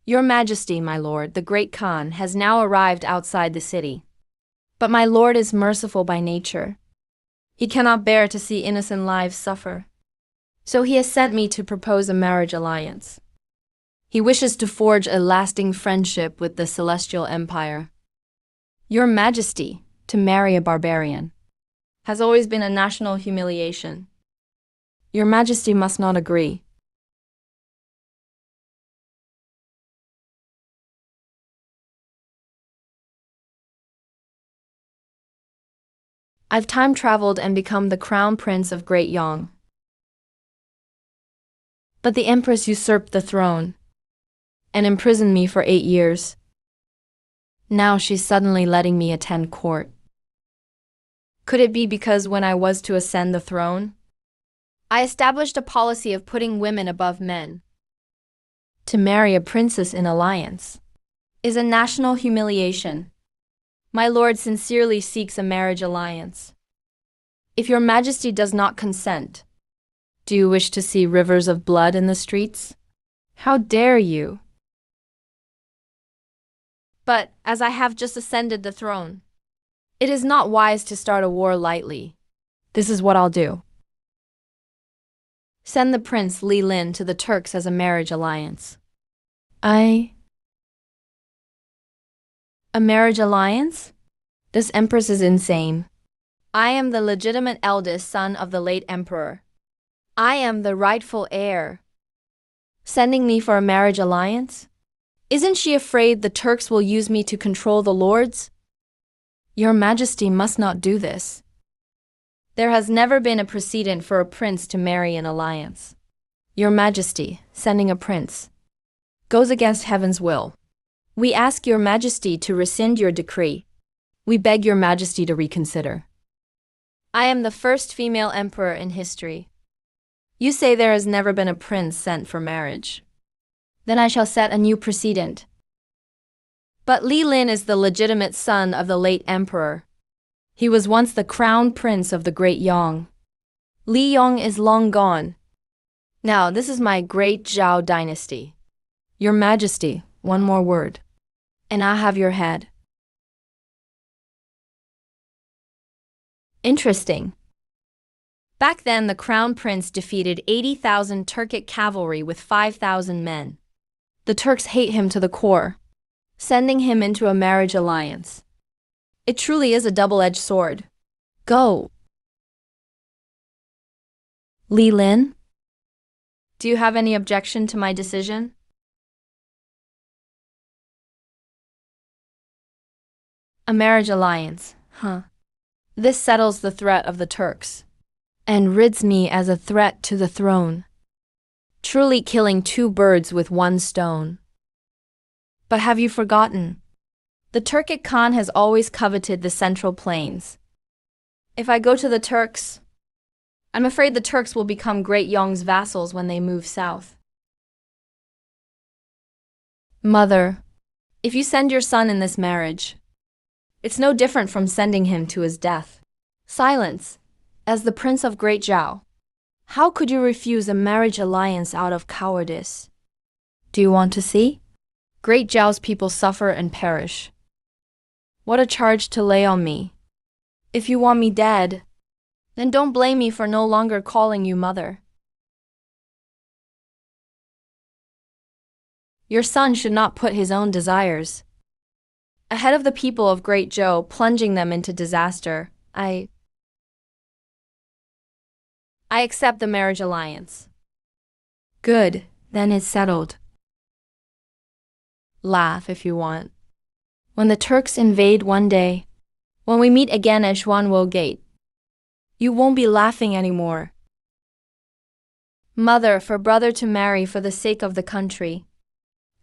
Your Majesty, my lord, the great Khan, has now arrived outside the city. But my lord is merciful by nature. He cannot bear to see innocent lives suffer. So he has sent me to propose a marriage alliance. He wishes to forge a lasting friendship with the Celestial Empire. Your Majesty, to marry a barbarian, has always been a national humiliation. Your Majesty must not agree. I've time-traveled and become the crown prince of Great Yang. But the Empress usurped the throne and imprisoned me for 8 years. Now she's suddenly letting me attend court. Could it be because when I was to ascend the throne, I established a policy of putting women above men? To marry a princess in alliance is a national humiliation. My lord sincerely seeks a marriage alliance. If your Majesty does not consent, do you wish to see rivers of blood in the streets? How dare you? But as I have just ascended the throne, it is not wise to start a war lightly. This is what I'll do. Send the Prince Li Lin to the Turks as a marriage alliance. A marriage alliance? This Empress is insane. I am the legitimate eldest son of the late Emperor. I am the rightful heir. Sending me for a marriage alliance? Isn't she afraid the Turks will use me to control the lords? Your Majesty must not do this. There has never been a precedent for a prince to marry an alliance. Your Majesty, sending a prince, goes against heaven's will. We ask your Majesty to rescind your decree. We beg your Majesty to reconsider. I am the first female emperor in history. You say there has never been a prince sent for marriage. Then I shall set a new precedent. But Li Lin is the legitimate son of the late emperor. He was once the crown prince of the Great Yang. Li Yong is long gone. Now this is my great Zhao dynasty. Your Majesty, one more word, and I have your head. Interesting. Back then, the crown prince defeated 80,000 Turkic cavalry with 5,000 men. The Turks hate him to the core, sending him into a marriage alliance. It truly is a double-edged sword. Go. Li Lin? Do you have any objection to my decision? A marriage alliance, huh? This settles the threat of the Turks and rids me as a threat to the throne. Truly killing 2 birds with 1 stone. But have you forgotten? The Turkic Khan has always coveted the Central Plains. If I go to the Turks, I'm afraid the Turks will become Great Yong's vassals when they move south. Mother, if you send your son in this marriage, it's no different from sending him to his death. Silence. As the Prince of Great Zhao, how could you refuse a marriage alliance out of cowardice? Do you want to see? Great Zhao's people suffer and perish. What a charge to lay on me. If you want me dead, then don't blame me for no longer calling you mother. Your son should not put his own desires ahead of the people of Great Zhou, plunging them into disaster. I accept the marriage alliance. Good, then it's settled. Laugh if you want. When the Turks invade one day, when we meet again at Xuanwo Gate, you won't be laughing anymore. Mother, for brother to marry for the sake of the country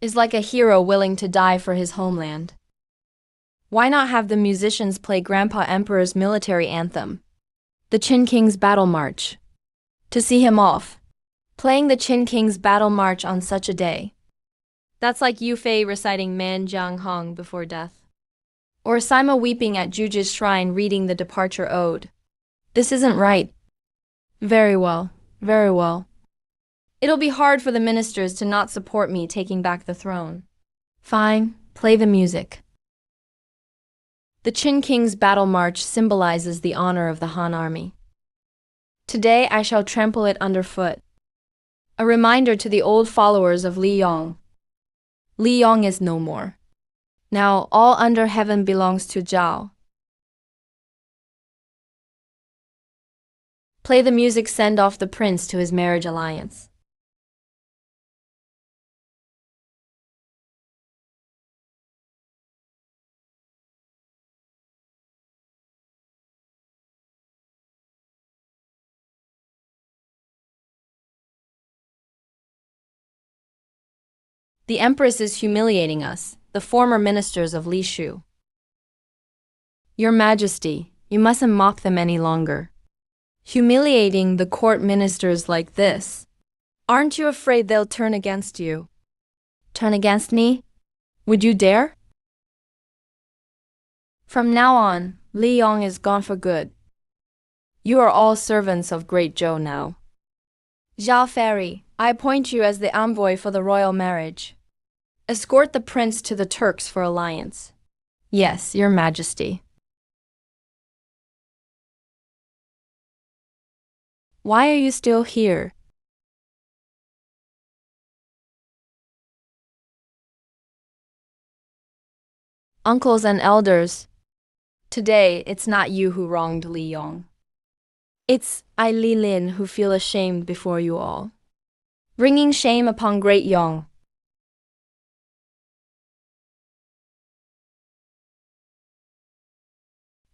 is like a hero willing to die for his homeland. Why not have the musicians play Grandpa Emperor's military anthem, the Qin King's Battle March, to see him off? Playing the Qin King's Battle March on such a day. That's like Yu Fei reciting Man Jiang Hong before death. Or Sima weeping at Juji's shrine reading the Departure Ode. This isn't right. Very well, very well. It'll be hard for the ministers to not support me taking back the throne. Fine, play the music. The Qin King's battle march symbolizes the honor of the Han army. Today I shall trample it underfoot. A reminder to the old followers of Li Yong. Li Yong is no more. Now all under heaven belongs to Zhao. Play the music, send off the prince to his marriage alliance. The empress is humiliating us, the former ministers of Li Shu. Your Majesty, you mustn't mock them any longer. Humiliating the court ministers like this. Aren't you afraid they'll turn against you? Turn against me? Would you dare? From now on, Li Yong is gone for good. You are all servants of Great Zhou now. Zhao Fairy, I appoint you as the envoy for the royal marriage. Escort the prince to the Turks for alliance. Yes, Your Majesty. Why are you still here? Uncles and elders, today it's not you who wronged Li Yong. It's I, Li Lin, who feel ashamed before you all. Bringing shame upon Great Yong.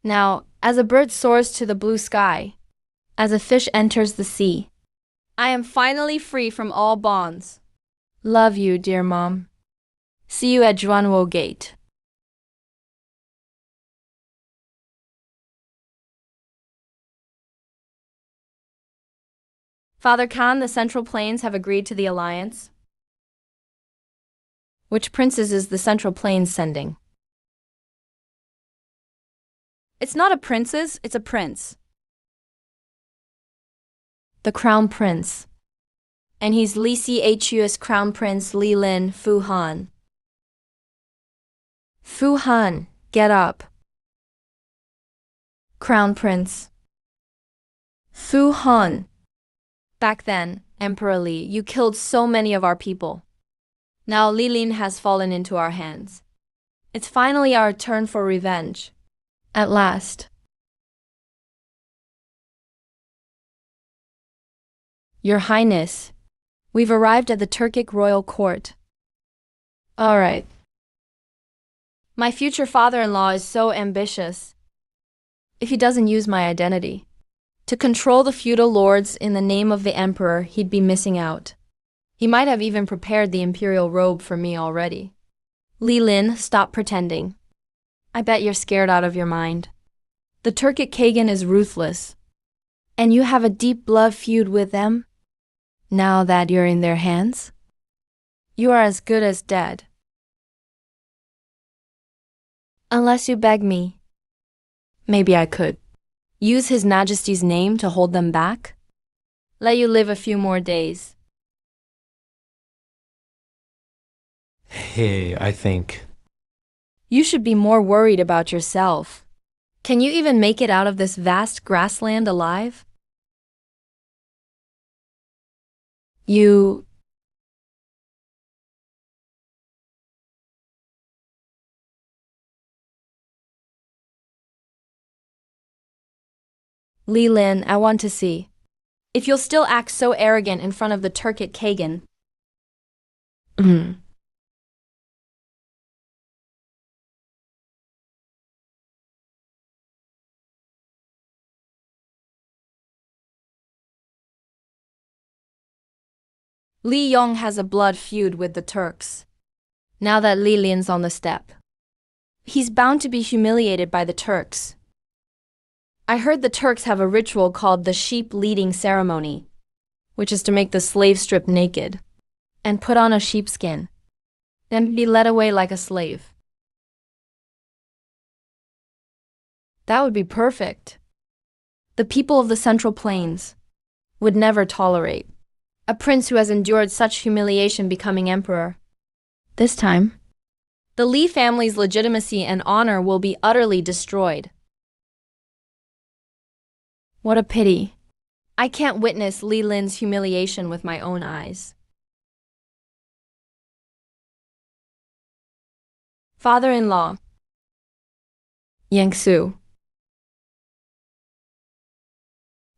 Now, as a bird soars to the blue sky, as a fish enters the sea, I am finally free from all bonds. Love you, dear Mom. See you at Juanwo Gate. Father Khan, the Central Plains have agreed to the alliance. Which princes is the Central Plains sending? It's not a princess, it's a prince. The Crown Prince. And he's Li Chus Crown Prince Li Lin Fu Han. Fu Han, get up. Crown Prince. Fu Han. Back then, Emperor Li, you killed so many of our people. Now Li Lin has fallen into our hands. It's finally our turn for revenge. At last. Your Highness, we've arrived at the Turkic royal court. All right. My future father-in-law is so ambitious. If he doesn't use my identity to control the feudal lords in the name of the emperor, he'd be missing out. He might have even prepared the imperial robe for me already. Li Lin, stop pretending. I bet you're scared out of your mind. The Turkic Kagan is ruthless. And you have a deep blood feud with them? Now that you're in their hands? You are as good as dead. Unless you beg me. Maybe I could. Use His Majesty's name to hold them back? Let you live a few more days. Hey, I think. You should be more worried about yourself. Can you even make it out of this vast grassland alive? You... Li Lin, I want to see. If you'll still act so arrogant in front of the Turkic Kagan. Li Yong has a blood feud with the Turks. Now that Li Lin's on the step, he's bound to be humiliated by the Turks. I heard the Turks have a ritual called the sheep leading ceremony, which is to make the slave strip naked and put on a sheepskin, then be led away like a slave. That would be perfect. The people of the Central Plains would never tolerate a prince who has endured such humiliation becoming emperor. This time, The Li family's legitimacy and honor will be utterly destroyed. What a pity. I can't witness Li Lin's humiliation with my own eyes. Father-in-law. Yangsu.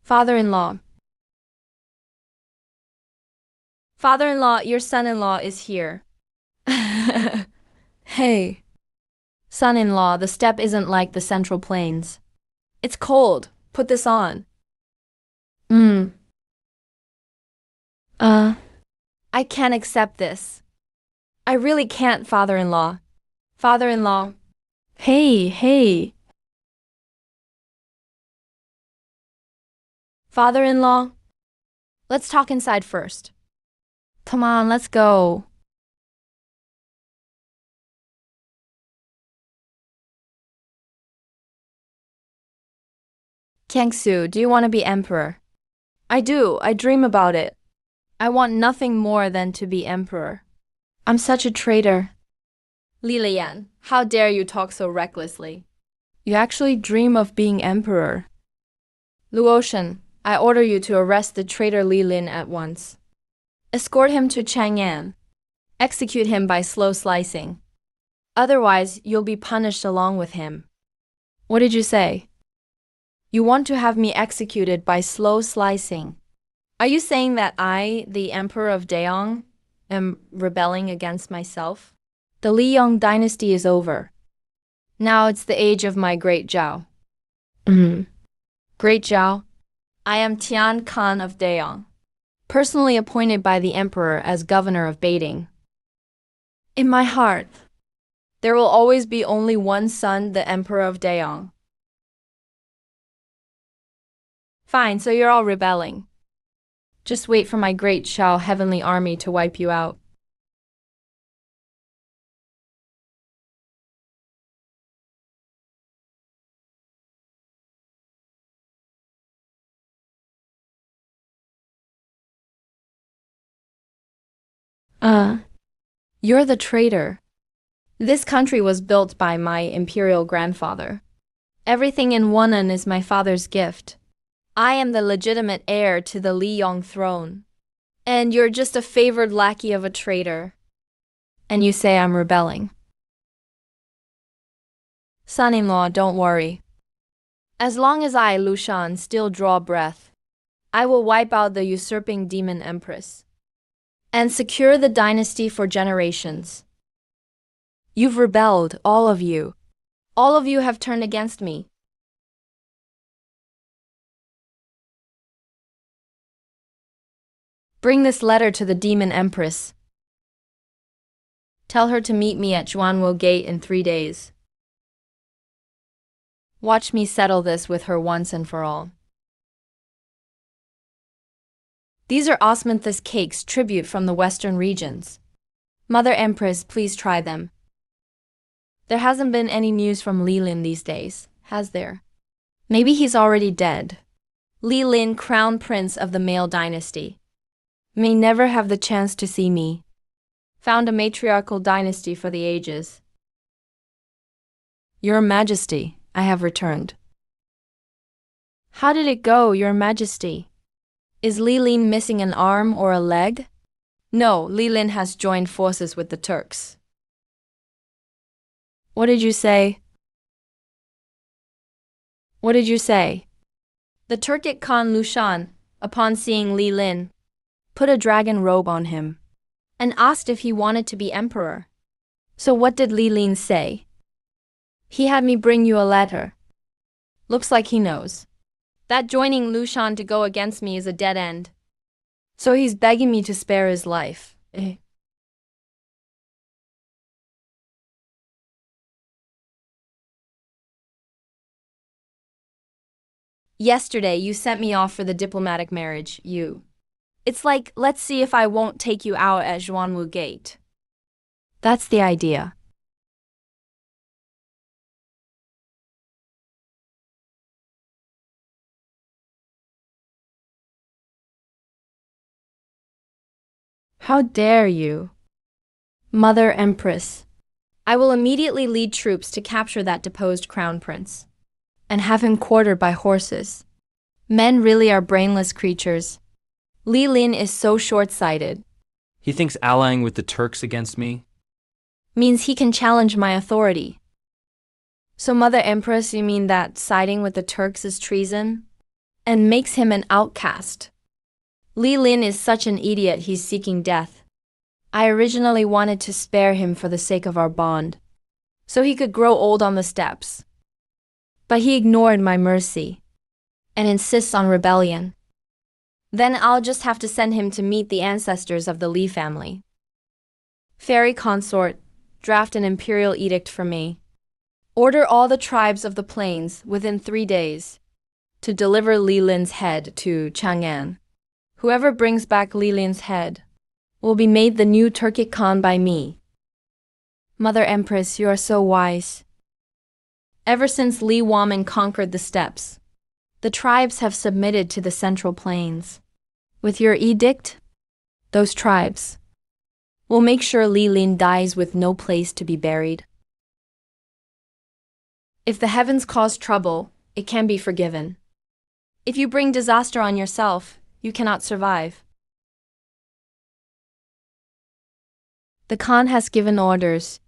Father-in-law. Father-in-law, your son-in-law is here. Hey. Son-in-law, the steppe isn't like the Central Plains. It's cold. Put this on. I can't accept this. I really can't, father-in-law. Father-in-law. Hey. Father-in-law. Let's talk inside first. Come on, let's go. Kyangsu, do you want to be emperor? I do. I dream about it. I want nothing more than to be emperor. I'm such a traitor. Li Lian, how dare you talk so recklessly? You actually dream of being emperor. Luotian, I order you to arrest the traitor Li Lin at once. Escort him to Chang'an. Execute him by slow slicing. Otherwise, you'll be punished along with him. What did you say? You want to have me executed by slow slicing. Are you saying that I, the Emperor of Daeong, am rebelling against myself? The Liyong dynasty is over. Now it's the age of my great Zhao. Great Zhao? I am Tian Khan of Daeong, personally appointed by the Emperor as governor of Beiding. In my heart, there will always be only one son, the Emperor of Daeong. Fine, so you're all rebelling. Just wait for my great Shao heavenly army to wipe you out. You're the traitor. This country was built by my imperial grandfather. Everything in Wonan is my father's gift. I am the legitimate heir to the Liyong throne. And you're just a favored lackey of a traitor. And you say I'm rebelling. Son-in-law, don't worry. As long as I, Lushan, still draw breath, I will wipe out the usurping demon empress and secure the dynasty for generations. You've rebelled, all of you. All of you have turned against me. Bring this letter to the demon empress. Tell her to meet me at Zhuanwu Gate in 3 days. Watch me settle this with her once and for all. These are osmanthus cakes, tribute from the western regions. Mother Empress, please try them. There hasn't been any news from Li Lin these days, has there? Maybe he's already dead. Li Lin, crown prince of the male dynasty, may never have the chance to see me. Found a matriarchal dynasty for the ages. Your Majesty, I have returned. How did it go, Your Majesty? Is Li Lin missing an arm or a leg? No, Li Lin has joined forces with the Turks. What did you say? What did you say? The Turkic Khan Lushan, upon seeing Li Lin, put a dragon robe on him and asked if he wanted to be emperor. So what did Li Lin say? He had me bring you a letter. Looks like he knows that joining Lushan to go against me is a dead end. So he's begging me to spare his life. Yesterday, you sent me off for the diplomatic marriage, you. It's like, let's see if I won't take you out at Zhuanwu Gate. That's the idea. How dare you? Mother Empress, I will immediately lead troops to capture that deposed crown prince and have him quartered by horses. Men really are brainless creatures. Li Lin is so short-sighted. He thinks allying with the Turks against me? Means he can challenge my authority. So, Mother Empress, you mean that siding with the Turks is treason? And makes him an outcast. Li Lin is such an idiot he's seeking death. I originally wanted to spare him for the sake of our bond, so he could grow old on the steppes. But he ignored my mercy and insists on rebellion. Then I'll just have to send him to meet the ancestors of the Li family. Fairy consort, draft an imperial edict for me. Order all the tribes of the plains within 3 days to deliver Li Lin's head to Chang'an. Whoever brings back Li Lin's head will be made the new Turkic Khan by me. Mother Empress, you are so wise. Ever since Li Waman conquered the steppes, the tribes have submitted to the central plains. With your edict, those tribes will make sure Li Lin dies with no place to be buried. If the heavens cause trouble, it can be forgiven. If you bring disaster on yourself, you cannot survive. The Khan has given orders.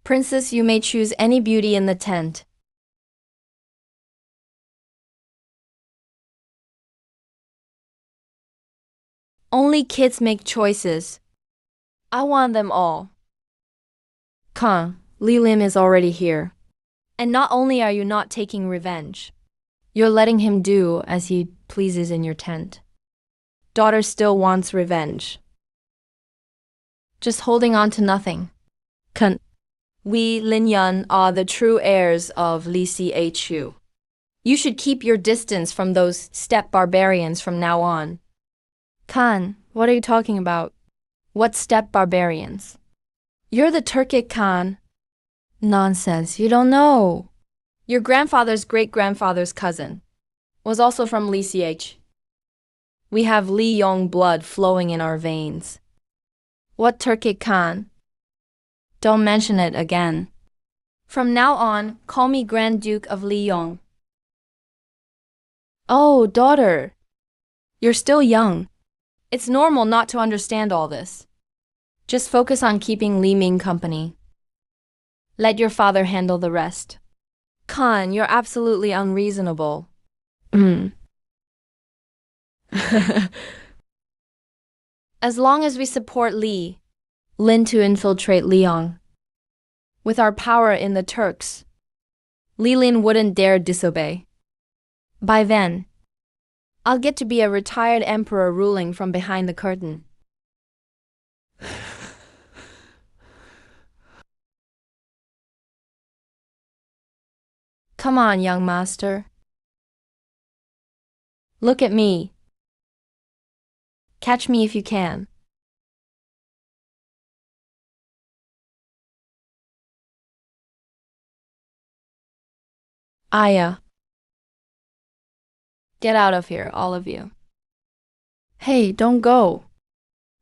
Princess, you may choose any beauty in the tent. Only kids make choices. I want them all. Khan, Li Lin is already here. And not only are you not taking revenge, you're letting him do as he pleases in your tent. Daughter still wants revenge. Just holding on to nothing. We, Lin Yun, are the true heirs of Li Chu. You should keep your distance from those steppe barbarians from now on. Khan, what are you talking about? What steppe barbarians? You're the Turkic Khan. Nonsense, you don't know. Your grandfather's great-grandfather's cousin was also from Li Ch. We have Li Yong blood flowing in our veins. What Turkic Khan? Don't mention it again. From now on, call me Grand Duke of Li Yong. Oh, daughter. You're still young. It's normal not to understand all this. Just focus on keeping Li Ming company. Let your father handle the rest. Khan, you're absolutely unreasonable. As long as we support Li Lin to infiltrate Liang, with our power in the Turks, Li Lin wouldn't dare disobey. By then, I'll get to be a retired emperor ruling from behind the curtain. Come on, young master. Look at me. Catch me if you can. Aya. Get out of here, all of you. Hey, don't go.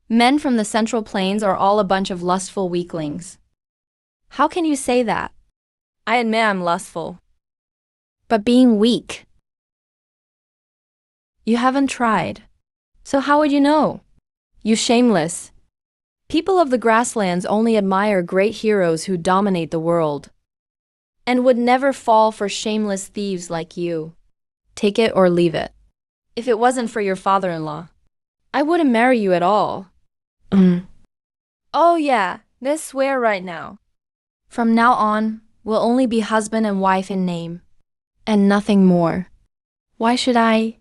Men from the Central Plains are all a bunch of lustful weaklings. How can you say that? I admit I'm lustful. But being weak. You haven't tried. So how would you know? You shameless. People of the grasslands only admire great heroes who dominate the world, and would never fall for shameless thieves like you. Take it or leave it. If it wasn't for your father-in-law, I wouldn't marry you at all. Oh yeah, let's swear right now. From now on, we'll only be husband and wife in name, and nothing more. Why should I?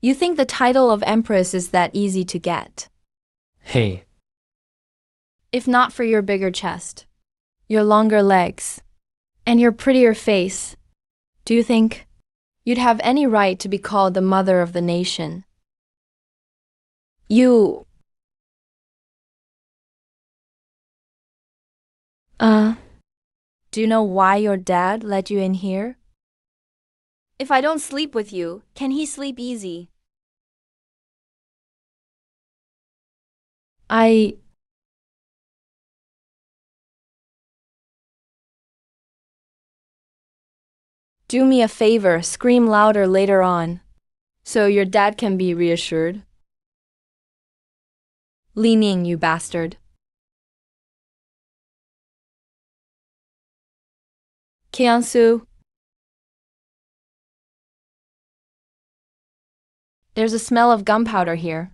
You think the title of Empress is that easy to get? Hey. If not for your bigger chest, your longer legs, and your prettier face, do you think you'd have any right to be called the mother of the nation? You... Do you know why your dad let you in here? If I don't sleep with you, can he sleep easy? I. Do me a favor, scream louder later on, so your dad can be reassured. Li Ning, you bastard. Kiansu. There's a smell of gunpowder here.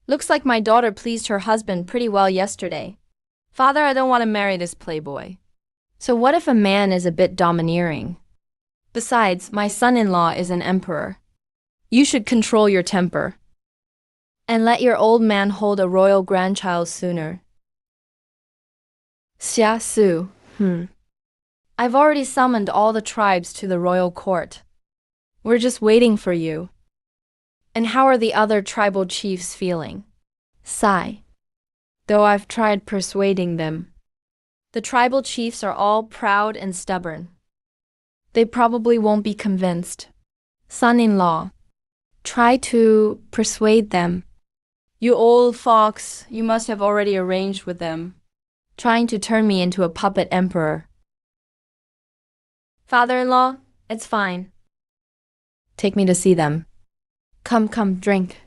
Looks like my daughter pleased her husband pretty well yesterday. Father, I don't want to marry this playboy. So what if a man is a bit domineering? Besides, my son-in-law is an emperor. You should control your temper. And let your old man hold a royal grandchild sooner. Xia Su. I've already summoned all the tribes to the royal court. We're just waiting for you. And how are the other tribal chiefs feeling? Sigh. Though I've tried persuading them. The tribal chiefs are all proud and stubborn. They probably won't be convinced. Son-in-law, try to persuade them. You old fox, you must have already arranged with them, trying to turn me into a puppet emperor. Father-in-law, it's fine. Take me to see them. Come, drink.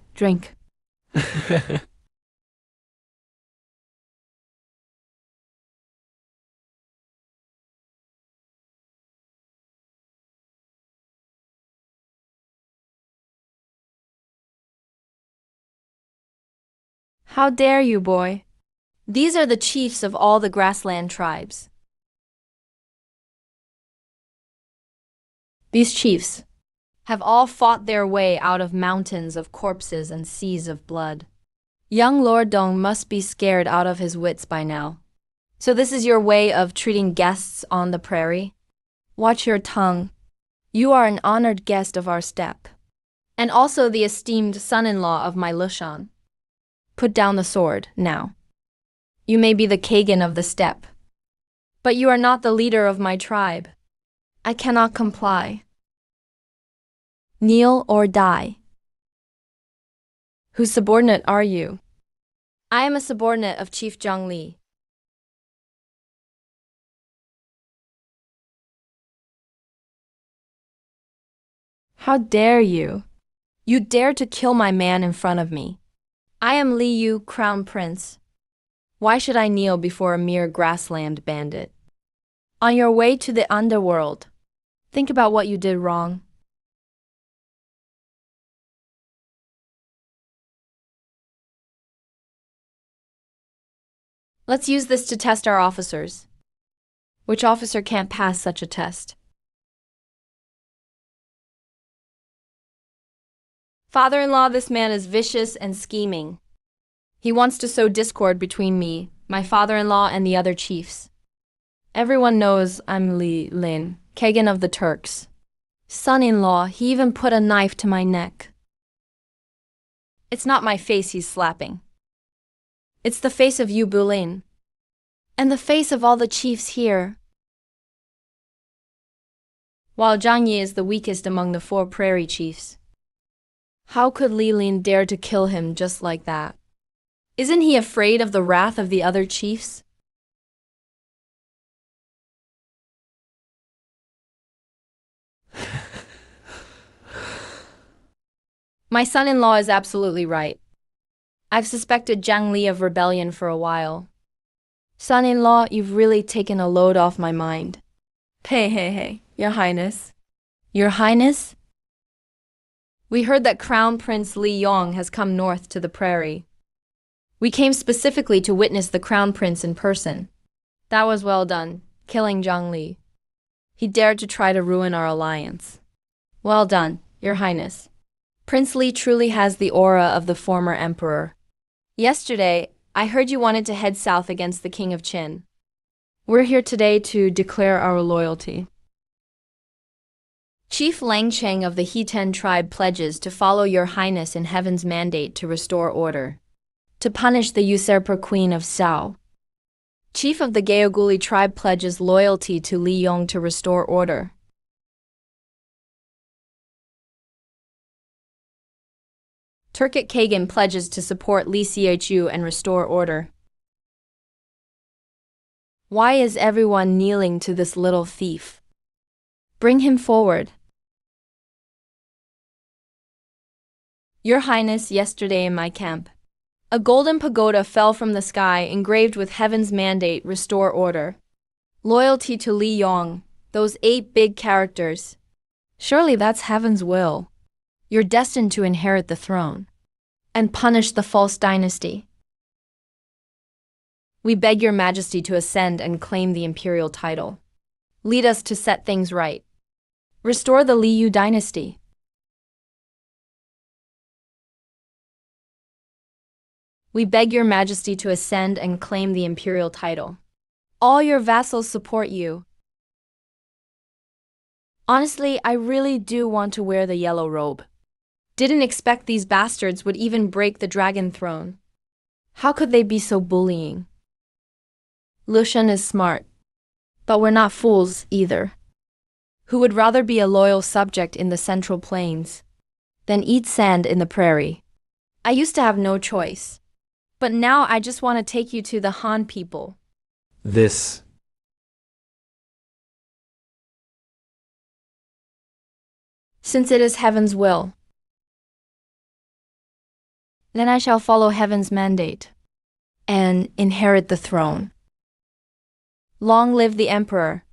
How dare you, boy? These are the chiefs of all the grassland tribes. These chiefs have all fought their way out of mountains of corpses and seas of blood. Young Lord Dong must be scared out of his wits by now. So this is your way of treating guests on the prairie? Watch your tongue. You are an honored guest of our steppe, and also the esteemed son-in-law of my Lushan. Put down the sword, now. You may be the Kagan of the steppe, but you are not the leader of my tribe. I cannot comply. Kneel or die. Whose subordinate are you? I am a subordinate of Chief Zhang Li. How dare you? You dare to kill my man in front of me. I am Li Yu, Crown Prince. Why should I kneel before a mere grassland bandit? On your way to the underworld, think about what you did wrong. Let's use this to test our officers. Which officer can't pass such a test? Father-in-law, this man is vicious and scheming. He wants to sow discord between me, my father-in-law, and the other chiefs. Everyone knows I'm Li Lin, Kagan of the Turks. Son-in-law, he even put a knife to my neck. It's not my face he's slapping. It's the face of Yu Bulin. And the face of all the chiefs here. While Zhang Yi is the weakest among the 4 prairie chiefs. How could Li Lin dare to kill him just like that? Isn't he afraid of the wrath of the other chiefs? My son-in-law is absolutely right. I've suspected Zhang Li of rebellion for a while. Son-in-law, you've really taken a load off my mind. Hey, Your Highness. Your Highness? We heard that Crown Prince Li Yong has come north to the prairie. We came specifically to witness the Crown Prince in person. That was well done, killing Zhang Li. He dared to try to ruin our alliance. Well done, Your Highness. Prince Li truly has the aura of the former emperor. Yesterday, I heard you wanted to head south against the King of Qin. We're here today to declare our loyalty. Chief Lang Cheng of the He-Ten tribe pledges to follow Your Highness in Heaven's mandate to restore order, to punish the usurper Queen of Sao. Chief of the Geoguli tribe pledges loyalty to Li Yong to restore order. Turkic Kagan pledges to support Li Chu and restore order. Why is everyone kneeling to this little thief? Bring him forward. Your Highness, yesterday in my camp, a golden pagoda fell from the sky engraved with heaven's mandate, restore order. Loyalty to Li Yong, those 8 big characters. Surely that's heaven's will. You're destined to inherit the throne and punish the false dynasty. We beg your majesty to ascend and claim the imperial title. Lead us to set things right. Restore the Liu dynasty. We beg your majesty to ascend and claim the imperial title. All your vassals support you. Honestly, I really do want to wear the yellow robe. Didn't expect these bastards would even break the dragon throne. How could they be so bullying? Lushan is smart, but we're not fools either. Who would rather be a loyal subject in the Central Plains than eat sand in the prairie? I used to have no choice, but now I just want to take you to the Han people. This. Since it is heaven's will, then I shall follow heaven's mandate and inherit the throne. Long live the emperor.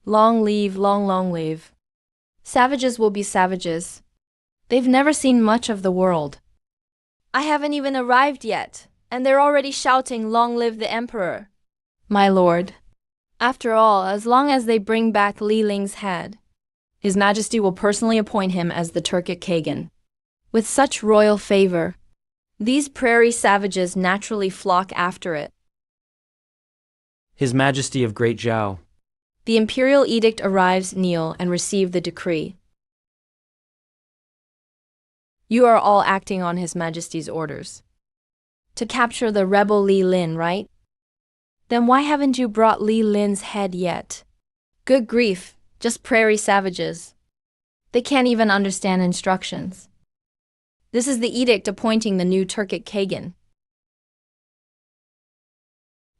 Long live, long live. Savages will be savages. They've never seen much of the world. I haven't even arrived yet, and they're already shouting, long live the emperor. My lord, after all, as long as they bring back Li Ling's head, His Majesty will personally appoint him as the Turkic Kagan. With such royal favor, these prairie savages naturally flock after it. His Majesty of Great Zhao. The imperial edict arrives, kneel, and receive the decree. You are all acting on His Majesty's orders. To capture the rebel Li Lin, right? Then why haven't you brought Li Lin's head yet? Good grief, just prairie savages. They can't even understand instructions. This is the edict appointing the new Turkic Kagan.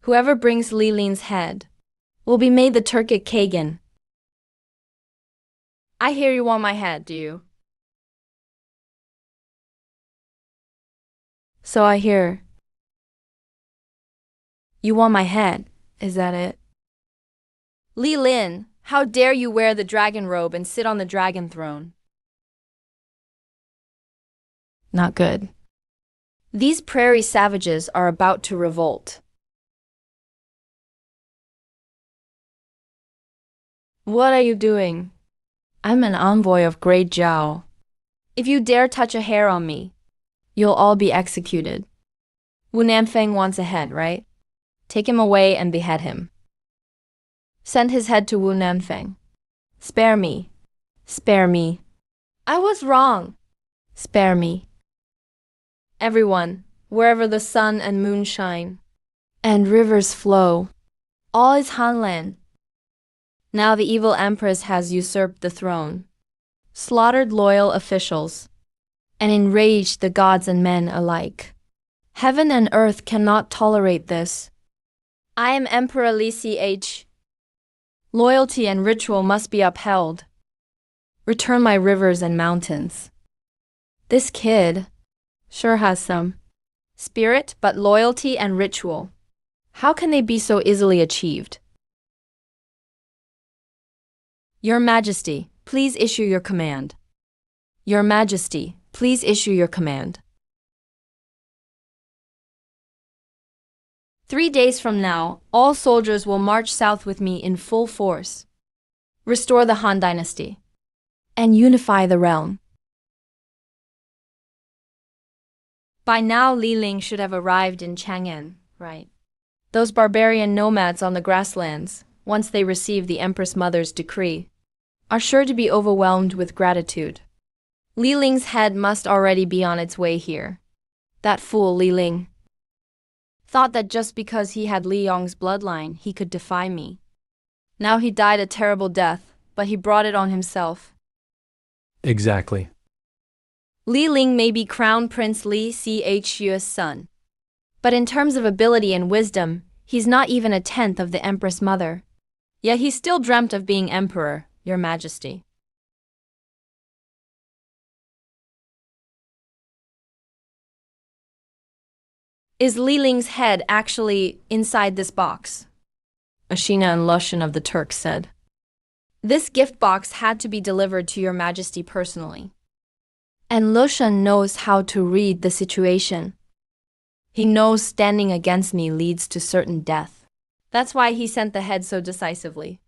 Whoever brings Li Lin's head will be made the Turkic Kagan. I hear you want my head, do you? So I hear. You want my head, is that it? Li Lin, how dare you wear the dragon robe and sit on the dragon throne? Not good. These prairie savages are about to revolt. What are you doing? I'm an envoy of Great Zhao. If you dare touch a hair on me, you'll all be executed. Wu Nanfeng wants a head, right? Take him away and behead him. Send his head to Wu Nanfeng. Spare me. Spare me. I was wrong. Spare me. Everyone, wherever the sun and moon shine, and rivers flow, all is Hanlan. Now the evil empress has usurped the throne, slaughtered loyal officials, and enraged the gods and men alike. Heaven and earth cannot tolerate this. I am Emperor Li Ch. Loyalty and ritual must be upheld. Return my rivers and mountains. This kid sure has some spirit, but loyalty and ritual, how can they be so easily achieved? Your Majesty, please issue your command. Your Majesty, please issue your command. 3 days from now, all soldiers will march south with me in full force, restore the Han dynasty, and unify the realm. By now, Li Ling should have arrived in Chang'an, right? Those barbarian nomads on the grasslands, once they receive the Empress Mother's decree, are sure to be overwhelmed with gratitude. Li Ling's head must already be on its way here. That fool Li Ling thought that just because he had Li Yong's bloodline, he could defy me. Now he died a terrible death, but he brought it on himself. Exactly. Li Ling may be Crown Prince Li Chu's son, but in terms of ability and wisdom, he's not even a tenth of the Empress Mother. Yet he still dreamt of being emperor, Your Majesty. Is Li Ling's head actually inside this box? Ashina and Lushan of the Turks said. This gift box had to be delivered to Your Majesty personally. And Lushan knows how to read the situation. He knows standing against me leads to certain death. That's why he sent the head so decisively.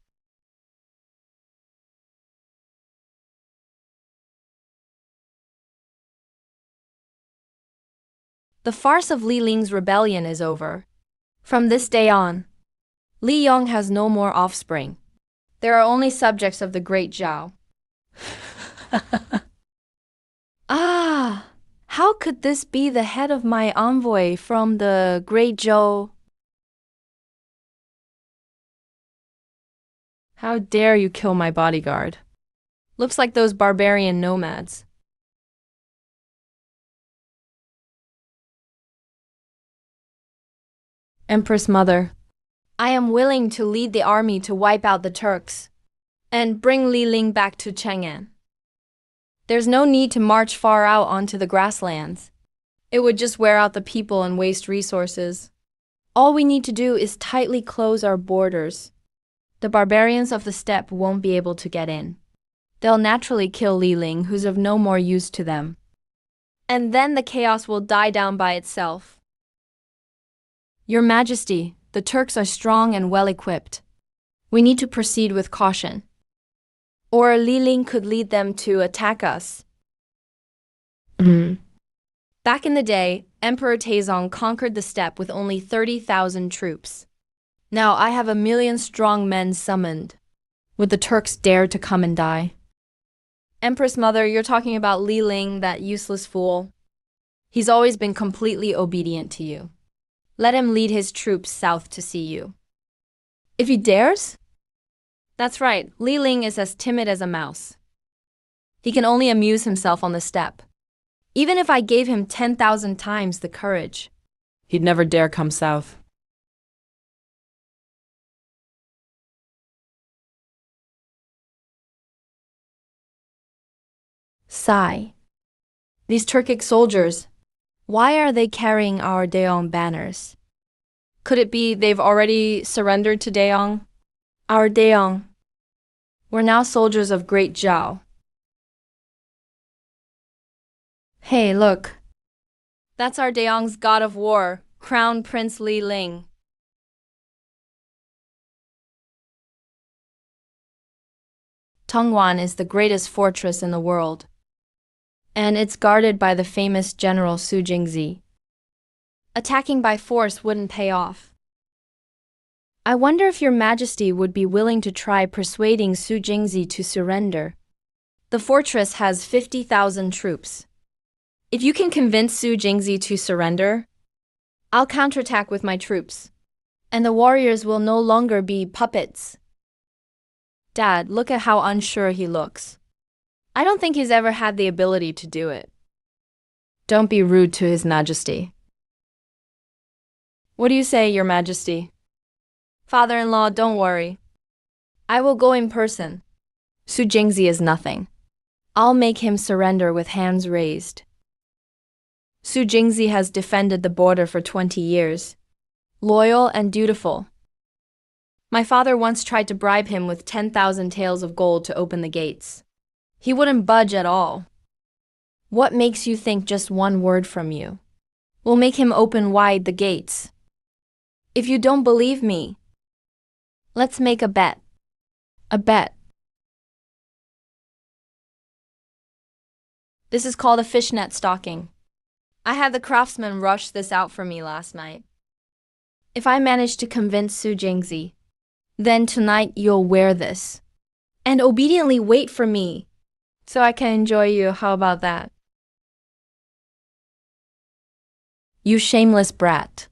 The farce of Li Ling's rebellion is over. From this day on, Li Yong has no more offspring. There are only subjects of the great Zhao. Ah, how could this be the head of my envoy from the great Zhou? How dare you kill my bodyguard? Looks like those barbarian nomads. Empress Mother, I am willing to lead the army to wipe out the Turks and bring Li Ling back to Chang'an. There's no need to march far out onto the grasslands. It would just wear out the people and waste resources. All we need to do is tightly close our borders. The barbarians of the steppe won't be able to get in. They'll naturally kill Li Ling, who's of no more use to them. And then the chaos will die down by itself. Your Majesty, the Turks are strong and well-equipped. We need to proceed with caution. Or Li Ling could lead them to attack us. Back in the day, Emperor Taizong conquered the steppe with only 30,000 troops. Now I have 1 million strong men summoned. Would the Turks dare to come and die? Empress Mother, you're talking about Li Ling, that useless fool. He's always been completely obedient to you. Let him lead his troops south to see you. If he dares? That's right, Li Ling is as timid as a mouse. He can only amuse himself on the steppe. Even if I gave him 10,000 times the courage, he'd never dare come south. Sigh. These Turkic soldiers, why are they carrying our Daeong banners? Could it be they've already surrendered to Daeong? Our Daeong. We're now soldiers of Great Zhao. Hey, look. That's our Daeong's god of war, Crown Prince Li Ling. Tongwan is the greatest fortress in the world, and it's guarded by the famous General Su Jingzi. Attacking by force wouldn't pay off. I wonder if Your Majesty would be willing to try persuading Su Jingzi to surrender. The fortress has 50,000 troops. If you can convince Su Jingzi to surrender, I'll counterattack with my troops, and the warriors will no longer be puppets. Dad, look at how unsure he looks. I don't think he's ever had the ability to do it. Don't be rude to His Majesty. What do you say, Your Majesty? Father-in-law, don't worry. I will go in person. Su Jingzi is nothing. I'll make him surrender with hands raised. Su Jingzi has defended the border for 20 years. Loyal and dutiful. My father once tried to bribe him with 10,000 taels of gold to open the gates. He wouldn't budge at all. What makes you think just one word from you will make him open wide the gates? If you don't believe me, let's make a bet. A bet. This is called a fishnet stocking. I had the craftsman rush this out for me last night. If I manage to convince Su Jingzi, then tonight you'll wear this and obediently wait for me so I can enjoy you. How about that? You shameless brat.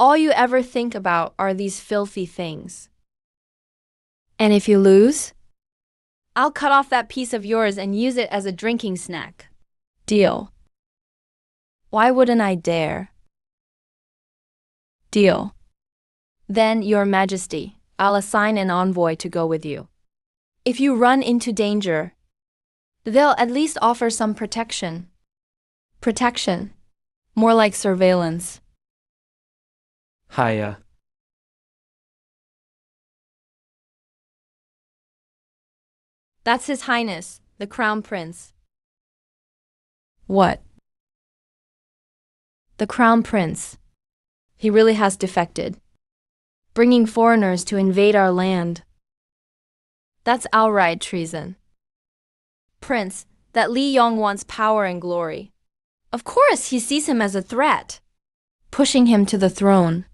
All you ever think about are these filthy things. And if you lose, I'll cut off that piece of yours and use it as a drinking snack. Deal. Why wouldn't I dare? Deal. Then, Your Majesty, I'll assign an envoy to go with you. If you run into danger, they'll at least offer some protection. Protection. More like surveillance. Hiya. That's His Highness, the Crown Prince. What? The Crown Prince. He really has defected, bringing foreigners to invade our land. That's outright treason. Prince, that Li Yong wants power and glory. Of course, he sees him as a threat, pushing him to the throne.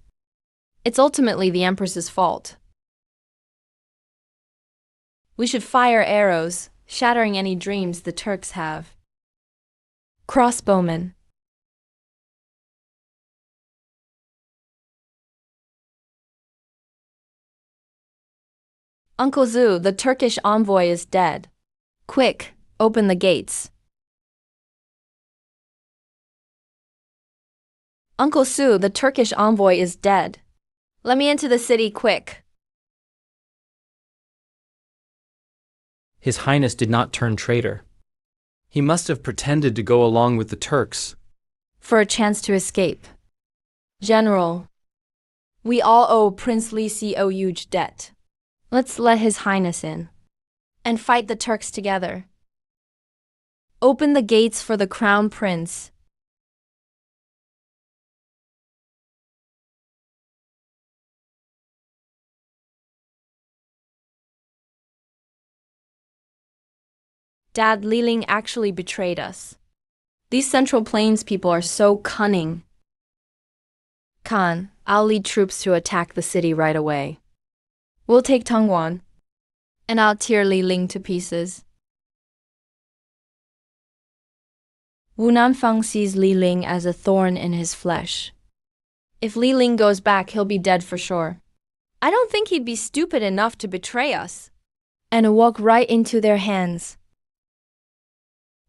It's ultimately the Empress's fault. We should fire arrows, shattering any dreams the Turks have. Crossbowmen. Uncle Zhu, the Turkish envoy is dead. Quick, open the gates. Uncle Su, the Turkish envoy is dead. Let me into the city quick. His Highness did not turn traitor. He must have pretended to go along with the Turks. For a chance to escape. General, we all owe Prince Li Si a huge debt. Let's let His Highness in and fight the Turks together. Open the gates for the Crown Prince. Dad, Li Ling actually betrayed us. These Central Plains people are so cunning. Khan, I'll lead troops to attack the city right away. We'll take Tongwan, and I'll tear Li Ling to pieces. Wu Nanfang sees Li Ling as a thorn in his flesh. If Li Ling goes back, he'll be dead for sure. I don't think he'd be stupid enough to betray us and walk right into their hands.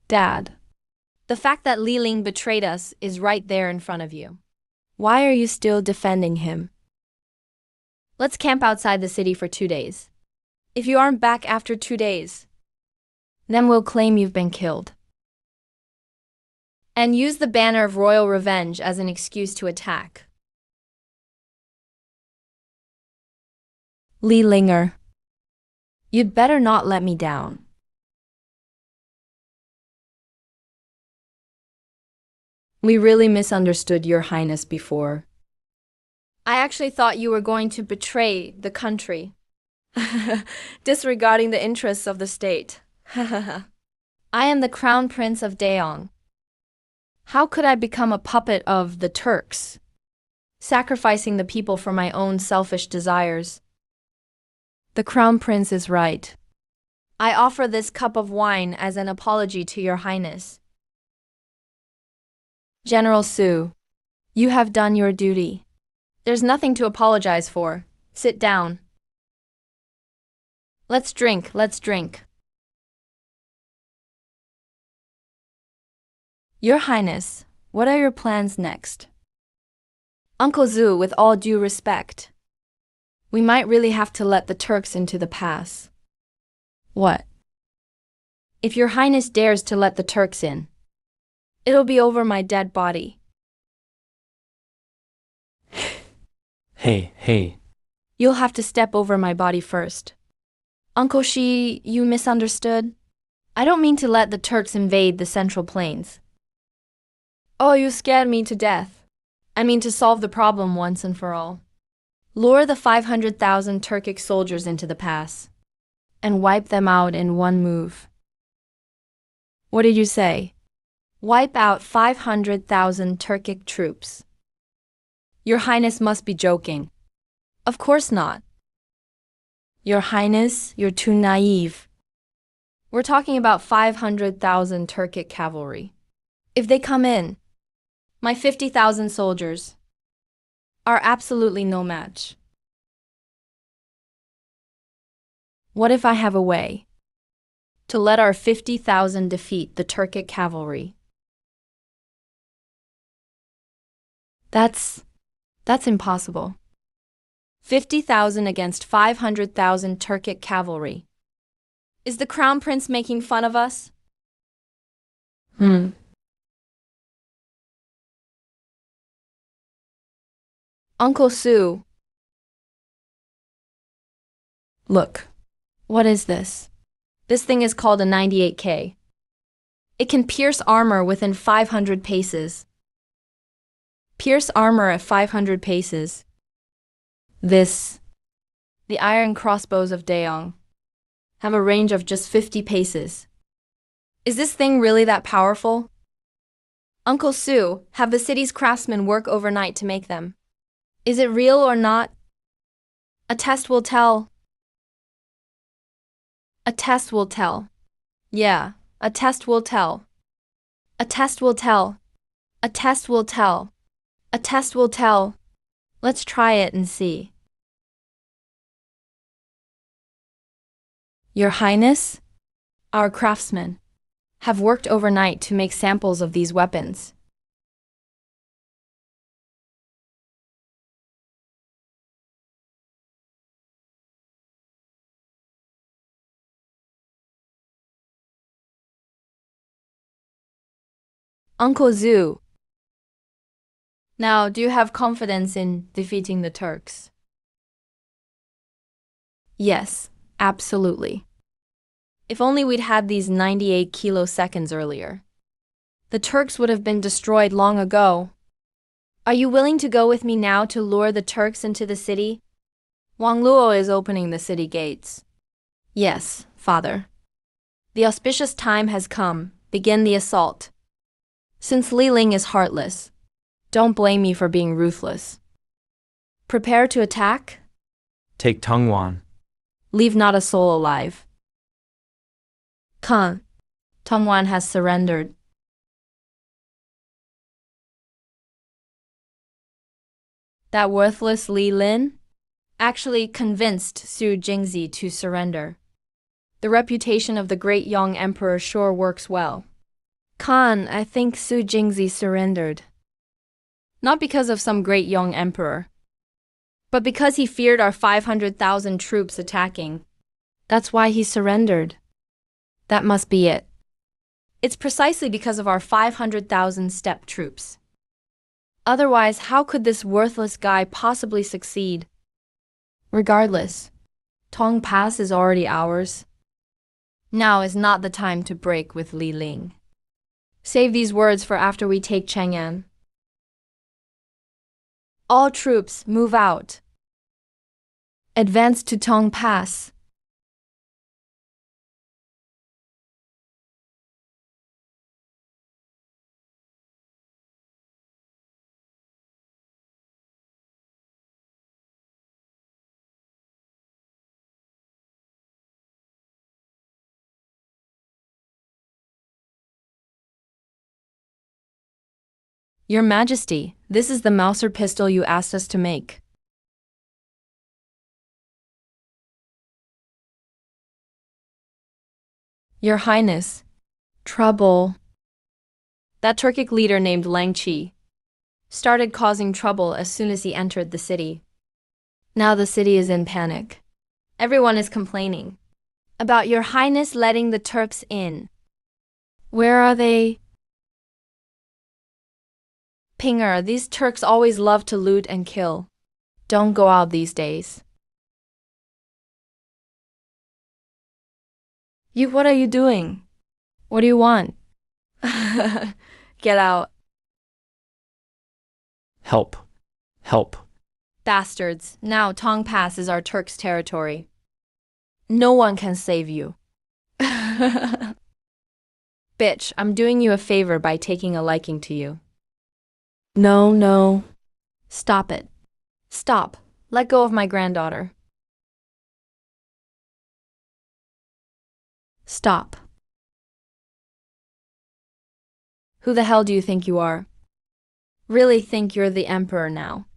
Dad, the fact that Li Ling betrayed us is right there in front of you. Why are you still defending him? Let's camp outside the city for 2 days. If you aren't back after 2 days, then we'll claim you've been killed. And use the banner of royal revenge as an excuse to attack. Li Linger, you'd better not let me down. We really misunderstood Your Highness before. I actually thought you were going to betray the country, disregarding the interests of the state. I am the Crown Prince of Daeong. How could I become a puppet of the Turks, sacrificing the people for my own selfish desires? The Crown Prince is right. I offer this cup of wine as an apology to Your Highness. General Su, you have done your duty. There's nothing to apologize for. Sit down. Let's drink, let's drink. Your Highness, what are your plans next? Uncle Zhu, with all due respect, we might really have to let the Turks into the pass. What? If Your Highness dares to let the Turks in, it'll be over my dead body. Hey. You'll have to step over my body first. Uncle Shi, you misunderstood. I don't mean to let the Turks invade the Central Plains. Oh, you scared me to death. I mean to solve the problem once and for all. Lure the 500,000 Turkic soldiers into the pass and wipe them out in one move. What did you say? Wipe out 500,000 Turkic troops. Your Highness must be joking. Of course not. Your Highness, you're too naive. We're talking about 500,000 Turkic cavalry. If they come in, my 50,000 soldiers are absolutely no match. What if I have a way to let our 50,000 defeat the Turkic cavalry That's impossible. 50,000 against 500,000 Turkic cavalry. Is the crown prince making fun of us? Uncle Sue. Look. What is this? This thing is called a 98K. It can pierce armor within 500 paces. Pierce armor at 500 paces. The iron crossbows of Daeong, have a range of just 50 paces. Is this thing really that powerful? Uncle Sue, have the city's craftsmen work overnight to make them. Is it real or not? A test will tell. A test will tell. Yeah, a test will tell. A test will tell. A test will tell. A test will tell. Let's try it and see. Your Highness, our craftsmen, have worked overnight to make samples of these weapons. Uncle Zhu, now do you have confidence in defeating the Turks? Yes, absolutely. If only we'd had these 98 kiloseconds earlier. The Turks would have been destroyed long ago. Are you willing to go with me now to lure the Turks into the city? Wang Luo is opening the city gates. Yes, father. The auspicious time has come. Begin the assault. Since Li Ling is heartless, don't blame me for being ruthless. Prepare to attack? Take Tongwan. Leave not a soul alive. Khan, Tongwan has surrendered. That worthless Li Lin actually convinced Su Jingzi to surrender. The reputation of the great young emperor sure works well. Khan, I think Su Jingzi surrendered. Not because of some great young emperor, but because he feared our 500,000 troops attacking. That's why he surrendered. That must be it. It's precisely because of our 500,000 steppe troops. Otherwise, how could this worthless guy possibly succeed? Regardless, Tong Pass is already ours. Now is not the time to break with Li Ling. Save these words for after we take Chang'an. All troops, move out. Advance to Tong Pass. Your Majesty, this is the Mauser pistol you asked us to make. Your Highness, trouble. That Turkic leader named Lang Qi started causing trouble as soon as he entered the city. Now the city is in panic. Everyone is complaining about Your Highness letting the Turks in. Where are they? Pinger, these Turks always love to loot and kill. Don't go out these days. What are you doing? What do you want? Get out. Help. Help. Bastards, now Tong Pass is our Turks' territory. No one can save you. Bitch, I'm doing you a favor by taking a liking to you. No. Stop it. Stop. Let go of my granddaughter. Stop. Who the hell do you think you are? Really think you're the emperor now?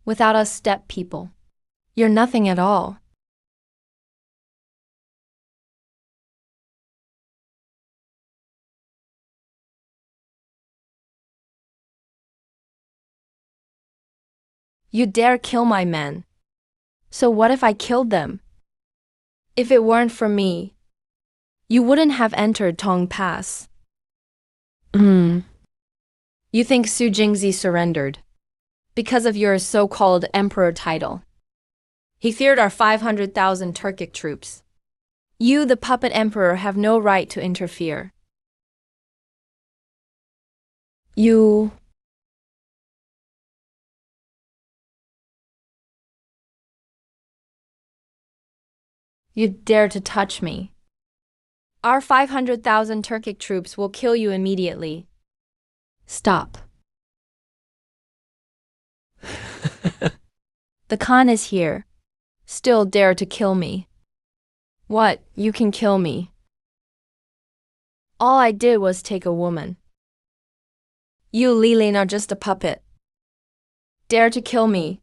Without us steppe people, you're nothing at all. You dare kill my men. So what if I killed them? If it weren't for me, you wouldn't have entered Tong Pass. You think Su Jingzi surrendered because of your so-called emperor title. He feared our 500,000 Turkic troops. You, the puppet emperor, have no right to interfere. You dare to touch me. Our 500,000 Turkic troops will kill you immediately. Stop. The Khan is here. Still dare to kill me. What, you can kill me? All I did was take a woman. You, Li Lin, are just a puppet. Dare to kill me.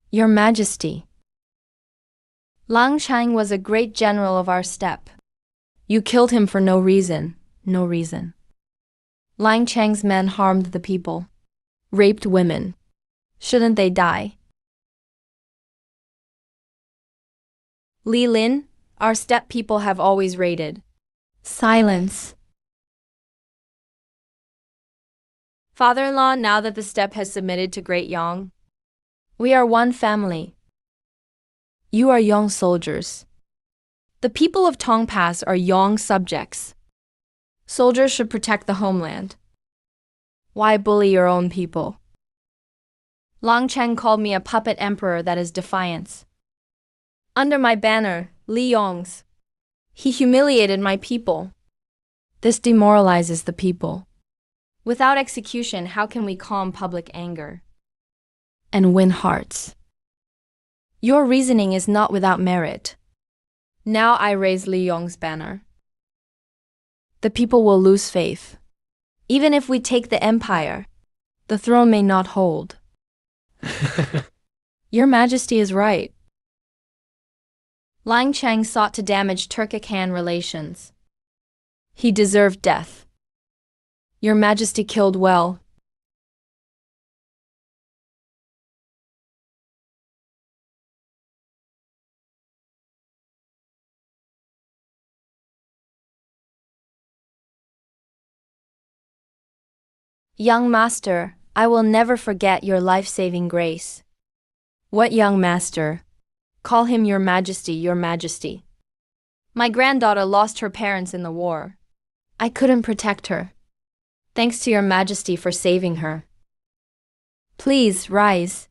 Your Majesty. Lang Chang was a great general of our steppe. You killed him for no reason. No reason. Lang Chang's men harmed the people. Raped women. Shouldn't they die? Li Lin, our steppe people have always raided. Silence. Father-in-law, now that the steppe has submitted to Great Yang, we are one family. You are Yang soldiers. The people of Tong Pass are Yang subjects. Soldiers should protect the homeland. Why bully your own people? Lang Cheng called me a puppet emperor, that is defiance. Under my banner, Li Yong's, he humiliated my people. This demoralizes the people. Without execution, how can we calm public anger and win hearts? Your reasoning is not without merit. Now I raise Li Yong's banner. The people will lose faith. Even if we take the empire, the throne may not hold. Your Majesty is right. Lang Cheng sought to damage Turkic-Han relations. He deserved death. Your Majesty killed well. Young master, I will never forget your life-saving grace. What young master? Call him your Majesty, your Majesty. My granddaughter lost her parents in the war. I couldn't protect her. Thanks to your Majesty for saving her. Please, rise.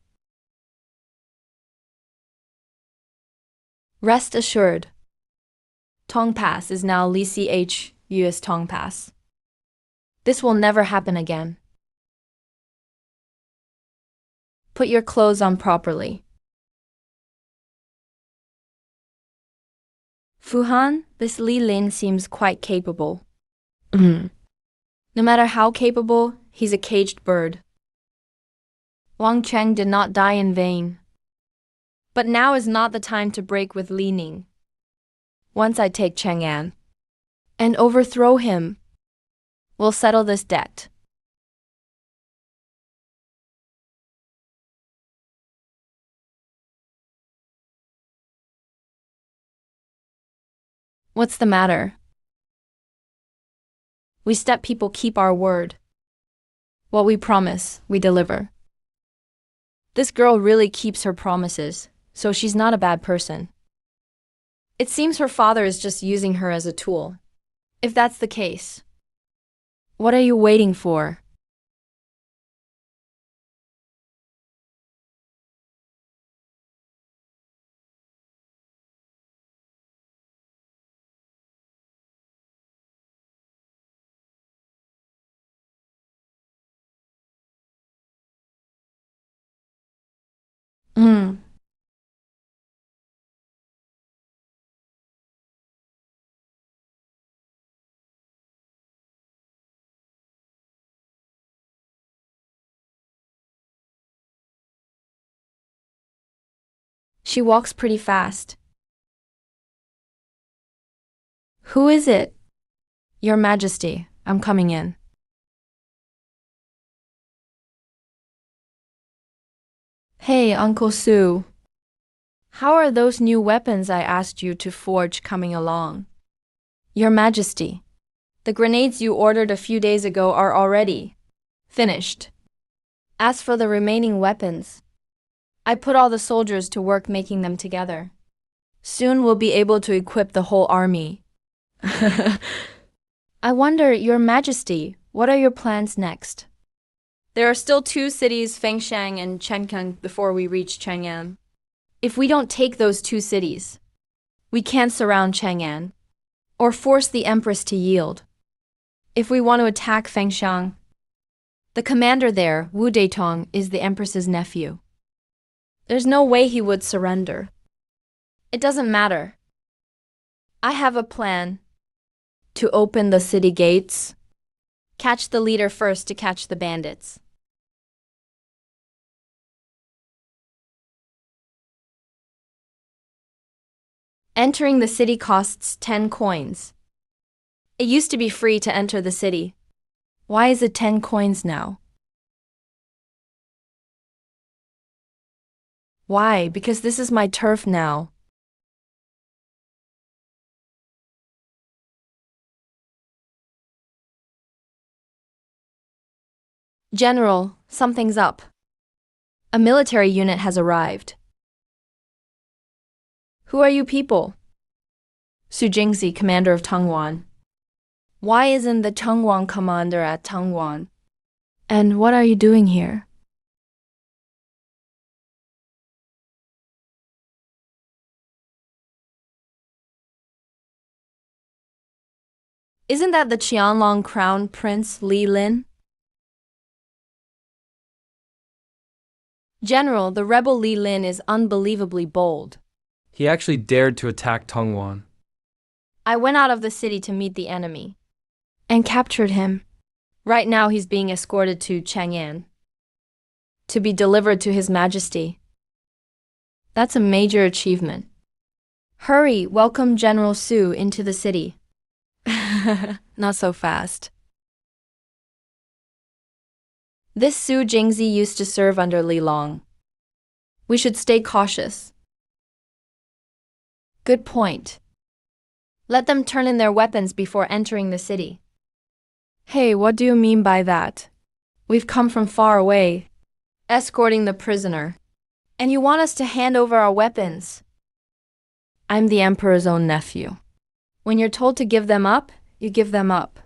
Rest assured. Tong Pass is now Li Chu's Tong Pass. This will never happen again. Put your clothes on properly. Fuhan, this Li Lin seems quite capable. No matter how capable, he's a caged bird. Wang Cheng did not die in vain. But now is not the time to break with Li Ning. Once I take Chang'an and overthrow him, we'll settle this debt. What's the matter? We steppe people keep our word. What we promise, we deliver. This girl really keeps her promises, so she's not a bad person. It seems her father is just using her as a tool. If that's the case, what are you waiting for? She walks pretty fast. Who is it? Your Majesty, I'm coming in. Hey, Uncle Sue. How are those new weapons I asked you to forge coming along? Your Majesty, the grenades you ordered a few days ago are already finished. As for the remaining weapons, I put all the soldiers to work making them together. Soon we'll be able to equip the whole army. I wonder, Your Majesty, what are your plans next? There are still two cities, Fengshan and Chenkang, before we reach Chang'an. If we don't take those two cities, we can't surround Chang'an or force the Empress to yield. If we want to attack Fengshan, the commander there, Wu Deitong, is the Empress's nephew. There's no way he would surrender. It doesn't matter. I have a plan to open the city gates. Catch the leader first to catch the bandits. Entering the city costs 10 coins. It used to be free to enter the city. Why is it 10 coins now? Why? Because this is my turf now. General, something's up. A military unit has arrived. Who are you people? Su Jingzi, commander of Tongwan. Why isn't the Tongwan commander at Tongwan? And what are you doing here? Isn't that the Qianlong Crown Prince Li Lin? General, the rebel Li Lin is unbelievably bold. He actually dared to attack Tongwan. I went out of the city to meet the enemy and captured him. Right now he's being escorted to Chang'an to be delivered to His Majesty. That's a major achievement. Hurry, welcome General Su into the city. Not so fast. This Su Jingzi used to serve under Li Long. We should stay cautious. Good point. Let them turn in their weapons before entering the city. Hey, what do you mean by that? We've come from far away, escorting the prisoner, and you want us to hand over our weapons? I'm the Emperor's own nephew. When you're told to give them up, you give them up.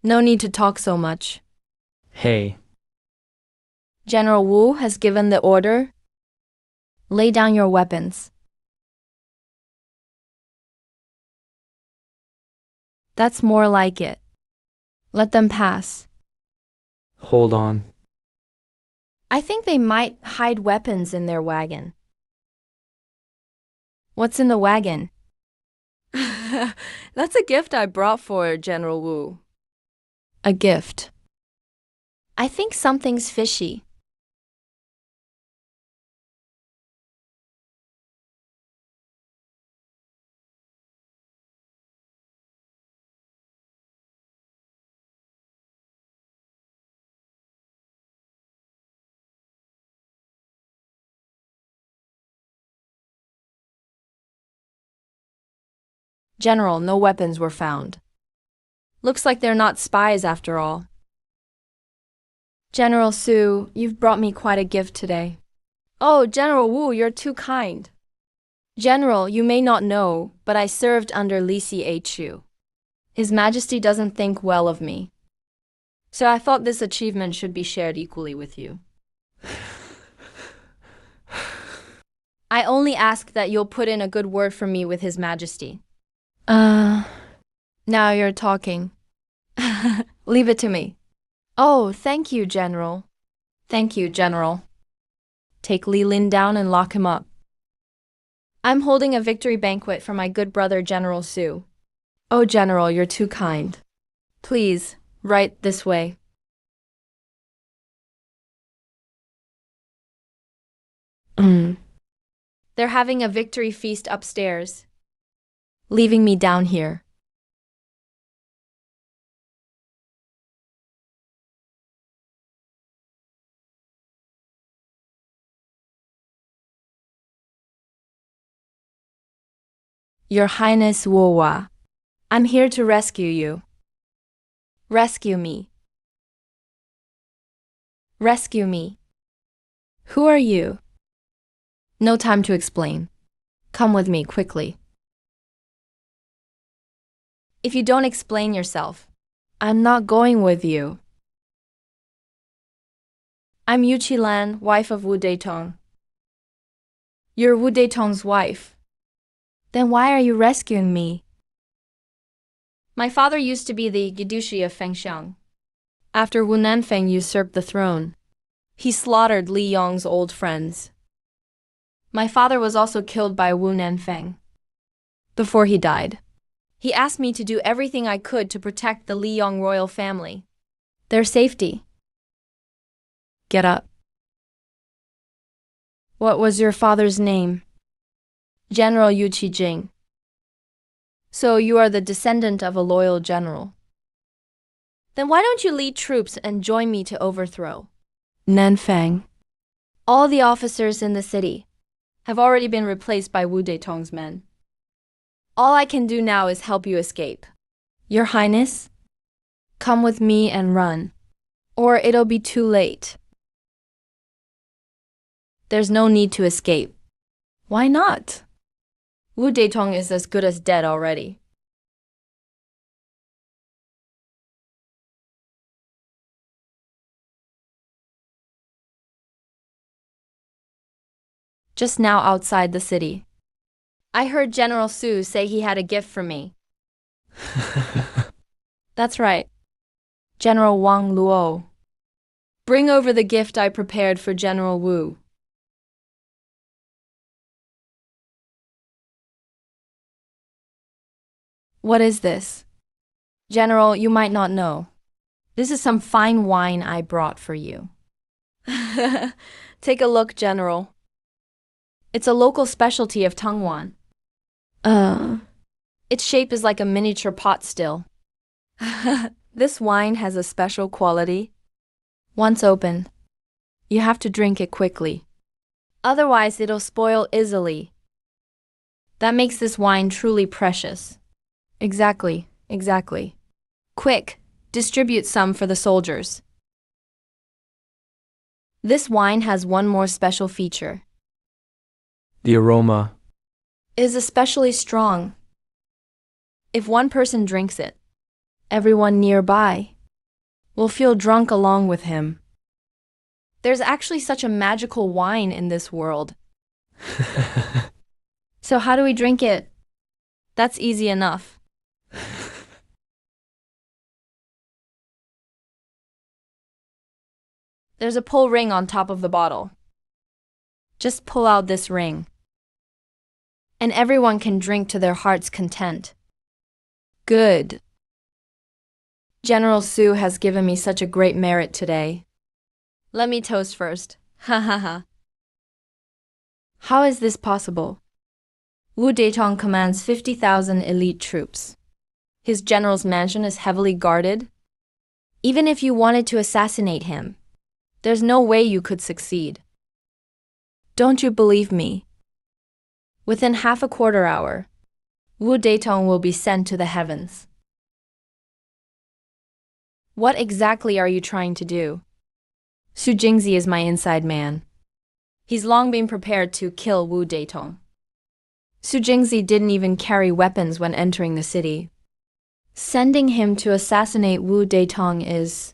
No need to talk so much. Hey. General Wu has given the order. Lay down your weapons. That's more like it. Let them pass. Hold on. I think they might hide weapons in their wagon. What's in the wagon? That's a gift I brought for General Wu. A gift. I think something's fishy. General, no weapons were found. Looks like they're not spies after all. General Su, you've brought me quite a gift today. Oh, General Wu, you're too kind. General, you may not know, but I served under Li Chu. His Majesty doesn't think well of me. So I thought this achievement should be shared equally with you. I only ask that you'll put in a good word for me with His Majesty. Now you're talking. Leave it to me. Oh, thank you, General. Thank you, General. Take Li Lin down and lock him up. I'm holding a victory banquet for my good brother, General Su. Oh, General, you're too kind. Please, right this way. They're having a victory feast upstairs, leaving me down here. Your Highness Wowa, I'm here to rescue you. Rescue me. Rescue me. Who are you? No time to explain. Come with me quickly. If you don't explain yourself, I'm not going with you. I'm Yu Qilan, wife of Wu Deitong. You're Wu Deitong's wife. Then why are you rescuing me? My father used to be the Gedushi of Fengxiang. After Wu Nanfeng usurped the throne, he slaughtered Li Yong's old friends. My father was also killed by Wu Nanfeng. Before he died, he asked me to do everything I could to protect the Li Yong royal family, their safety. Get up. What was your father's name? General Yu Qijing. So you are the descendant of a loyal general. Then why don't you lead troops and join me to overthrow Nanfang? All the officers in the city have already been replaced by Wu Deitong's men. All I can do now is help you escape. Your Highness, come with me and run, or it'll be too late. There's no need to escape. Why not? Wu Deitong is as good as dead already. Just now outside the city, I heard General Su say he had a gift for me. That's right. General Wang Luo. Bring over the gift I prepared for General Wu. What is this? General, you might not know. This is some fine wine I brought for you. Take a look, General. It's a local specialty of Tongwan. Its shape is like a miniature pot still. This wine has a special quality. Once opened, you have to drink it quickly. Otherwise, it'll spoil easily. That makes this wine truly precious. Exactly. Quick, distribute some for the soldiers. This wine has one more special feature. The aroma Is especially strong. If one person drinks it, everyone nearby will feel drunk along with him. There's actually such a magical wine in this world. So how do we drink it? That's easy enough. There's a pull ring on top of the bottle. Just pull out this ring, and everyone can drink to their heart's content. Good. General Su has given me such a great merit today. Let me toast first. Ha ha ha. How is this possible? Wu Deitong commands 50,000 elite troops. His general's mansion is heavily guarded. Even if you wanted to assassinate him, there's no way you could succeed. Don't you believe me? Within half a quarter hour, Wu Deitong will be sent to the heavens. What exactly are you trying to do? Su Jingzi is my inside man. He's long been prepared to kill Wu Deitong. Su Jingzi didn't even carry weapons when entering the city. Sending him to assassinate Wu Deitong is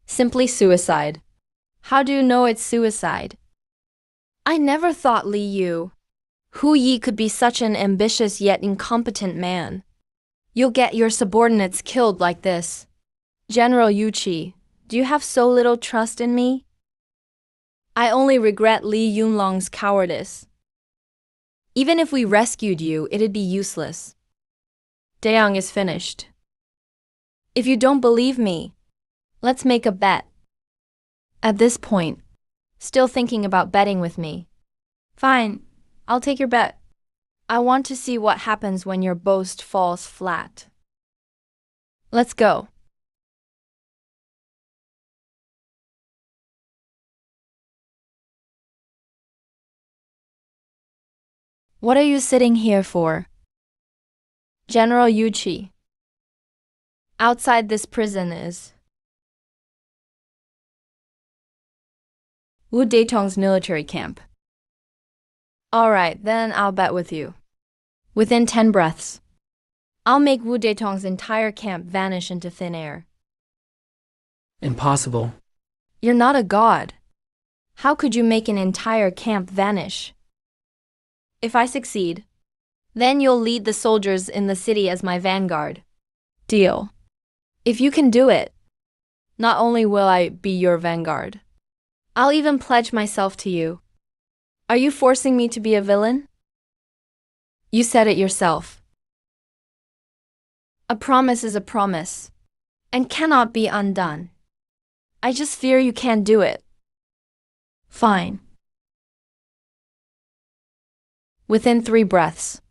simply suicide. How do you know it's suicide? I never thought Li Yu, Hu Yi, could be such an ambitious yet incompetent man. You'll get your subordinates killed like this. General Yu Qi, do you have so little trust in me? I only regret Li Yunlong's cowardice. Even if we rescued you, it'd be useless. Dayang is finished. If you don't believe me, let's make a bet. At this point, still thinking about betting with me. Fine, I'll take your bet. I want to see what happens when your boast falls flat. Let's go. What are you sitting here for? General Yuqi. Outside this prison is Wu Deitong's military camp. Alright, then I'll bet with you. Within 10 breaths, I'll make Wu Deitong's entire camp vanish into thin air. Impossible. You're not a god. How could you make an entire camp vanish? If I succeed, then you'll lead the soldiers in the city as my vanguard. Deal. If you can do it, not only will I be your vanguard, I'll even pledge myself to you. Are you forcing me to be a villain? You said it yourself. A promise is a promise, and cannot be undone. I just fear you can't do it. Fine. Within 3 breaths,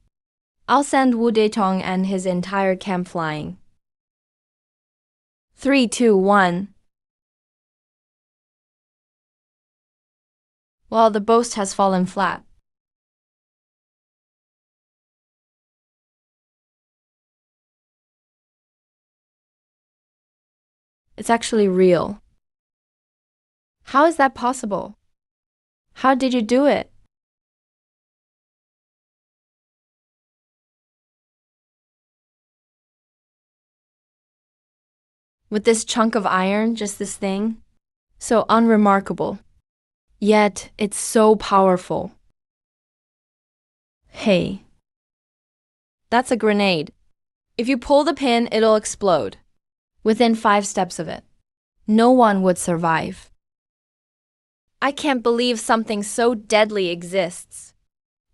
I'll send Wu Deitong and his entire camp flying. 3, 2, 1. Well, the boast has fallen flat. It's actually real. How is that possible? How did you do it? With this chunk of iron, just this thing? So unremarkable. Yet, it's so powerful. Hey. That's a grenade. If you pull the pin, it'll explode. Within 5 steps of it. No one would survive. I can't believe something so deadly exists.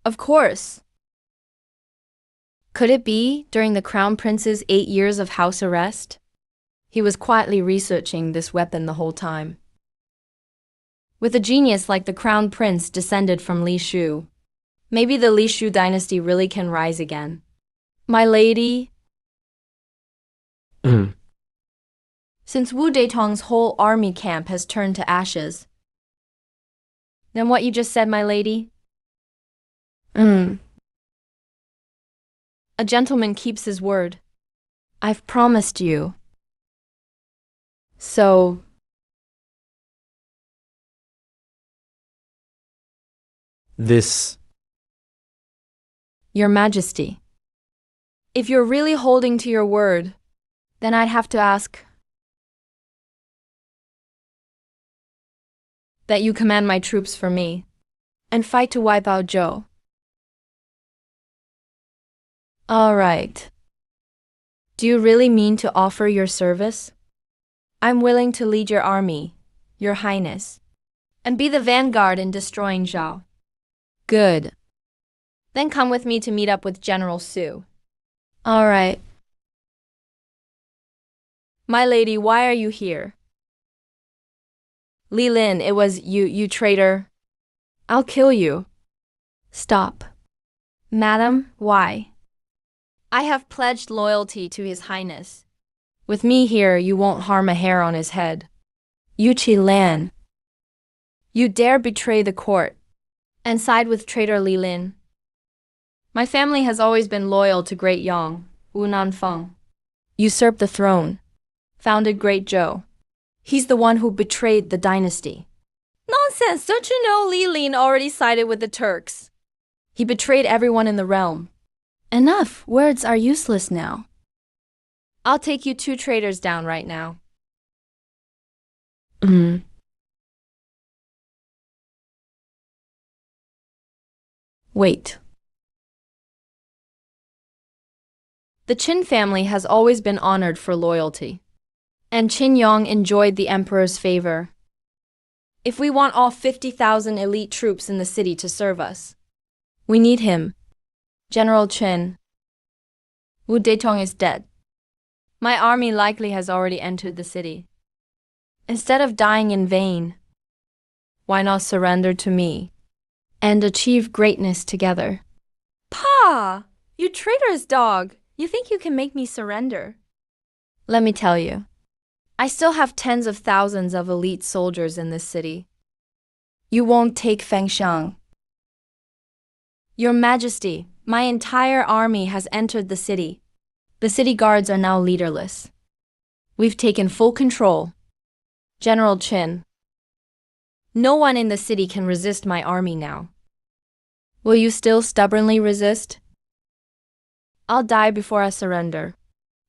Of course. Could it be during the Crown Prince's 8 years of house arrest? He was quietly researching this weapon the whole time. With a genius like the Crown Prince descended from Li Shu, maybe the Li Shu dynasty really can rise again. My lady. Since Wu Deitong's whole army camp has turned to ashes. Then what you just said, my lady? A gentleman keeps his word. I've promised you. So, This. Your Majesty, if you're really holding to your word, then I'd have to ask that you command my troops for me and fight to wipe out Zhou. All right. Do you really mean to offer your service? I'm willing to lead your army, Your Highness, and be the vanguard in destroying Zhao. Good. Then come with me to meet up with General Su. All right. My lady, why are you here? Li Lin, it was you traitor. I'll kill you. Stop. Madam, why? I have pledged loyalty to His Highness. With me here, you won't harm a hair on his head. Yuqi Lan. You dare betray the court and side with traitor Li Lin. My family has always been loyal to Great Yang, Wu Nanfeng. Usurped the throne, founded Great Zhou. He's the one who betrayed the dynasty. Nonsense! Don't you know Li Lin already sided with the Turks? He betrayed everyone in the realm. Enough! Words are useless now. I'll take you 2 traitors down right now. Wait. The Qin family has always been honored for loyalty, and Qin Yang enjoyed the emperor's favor. If we want all 50,000 elite troops in the city to serve us, we need him. General Qin. Wu Deitong is dead. My army likely has already entered the city. Instead of dying in vain, why not surrender to me and achieve greatness together? Pa! You traitorous dog! You think you can make me surrender? Let me tell you, I still have tens of thousands of elite soldiers in this city. You won't take Fengxiang. Your Majesty, my entire army has entered the city. The city guards are now leaderless. We've taken full control. General Qin. No one in the city can resist my army now. Will you still stubbornly resist? I'll die before I surrender.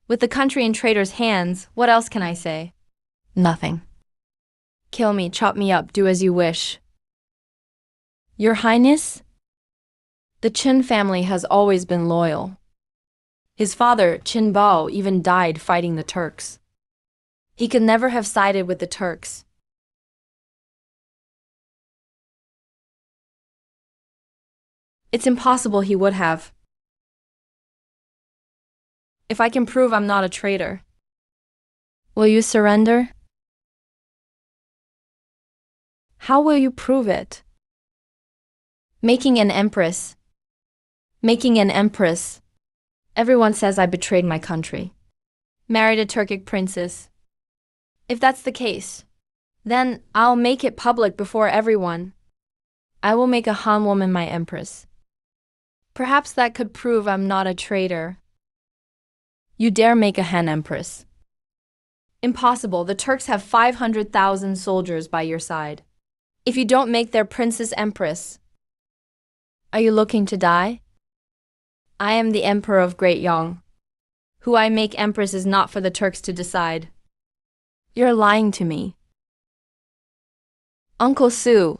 With the country in traitors' hands, what else can I say? Nothing. Kill me, chop me up, do as you wish. Your Highness? The Qin family has always been loyal. His father, Qin Bao, even died fighting the Turks. He could never have sided with the Turks. It's impossible he would have. If I can prove I'm not a traitor. Will you surrender? How will you prove it? Making an empress. Making an empress. Everyone says I betrayed my country. Married a Turkic princess. If that's the case, then I'll make it public before everyone. I will make a Han woman my empress. Perhaps that could prove I'm not a traitor. You dare make a Han empress? Impossible. The Turks have 500,000 soldiers by your side. If you don't make their princess empress, are you looking to die? I am the emperor of Great Yang. Who I make empress is not for the Turks to decide. You're lying to me. Uncle Su,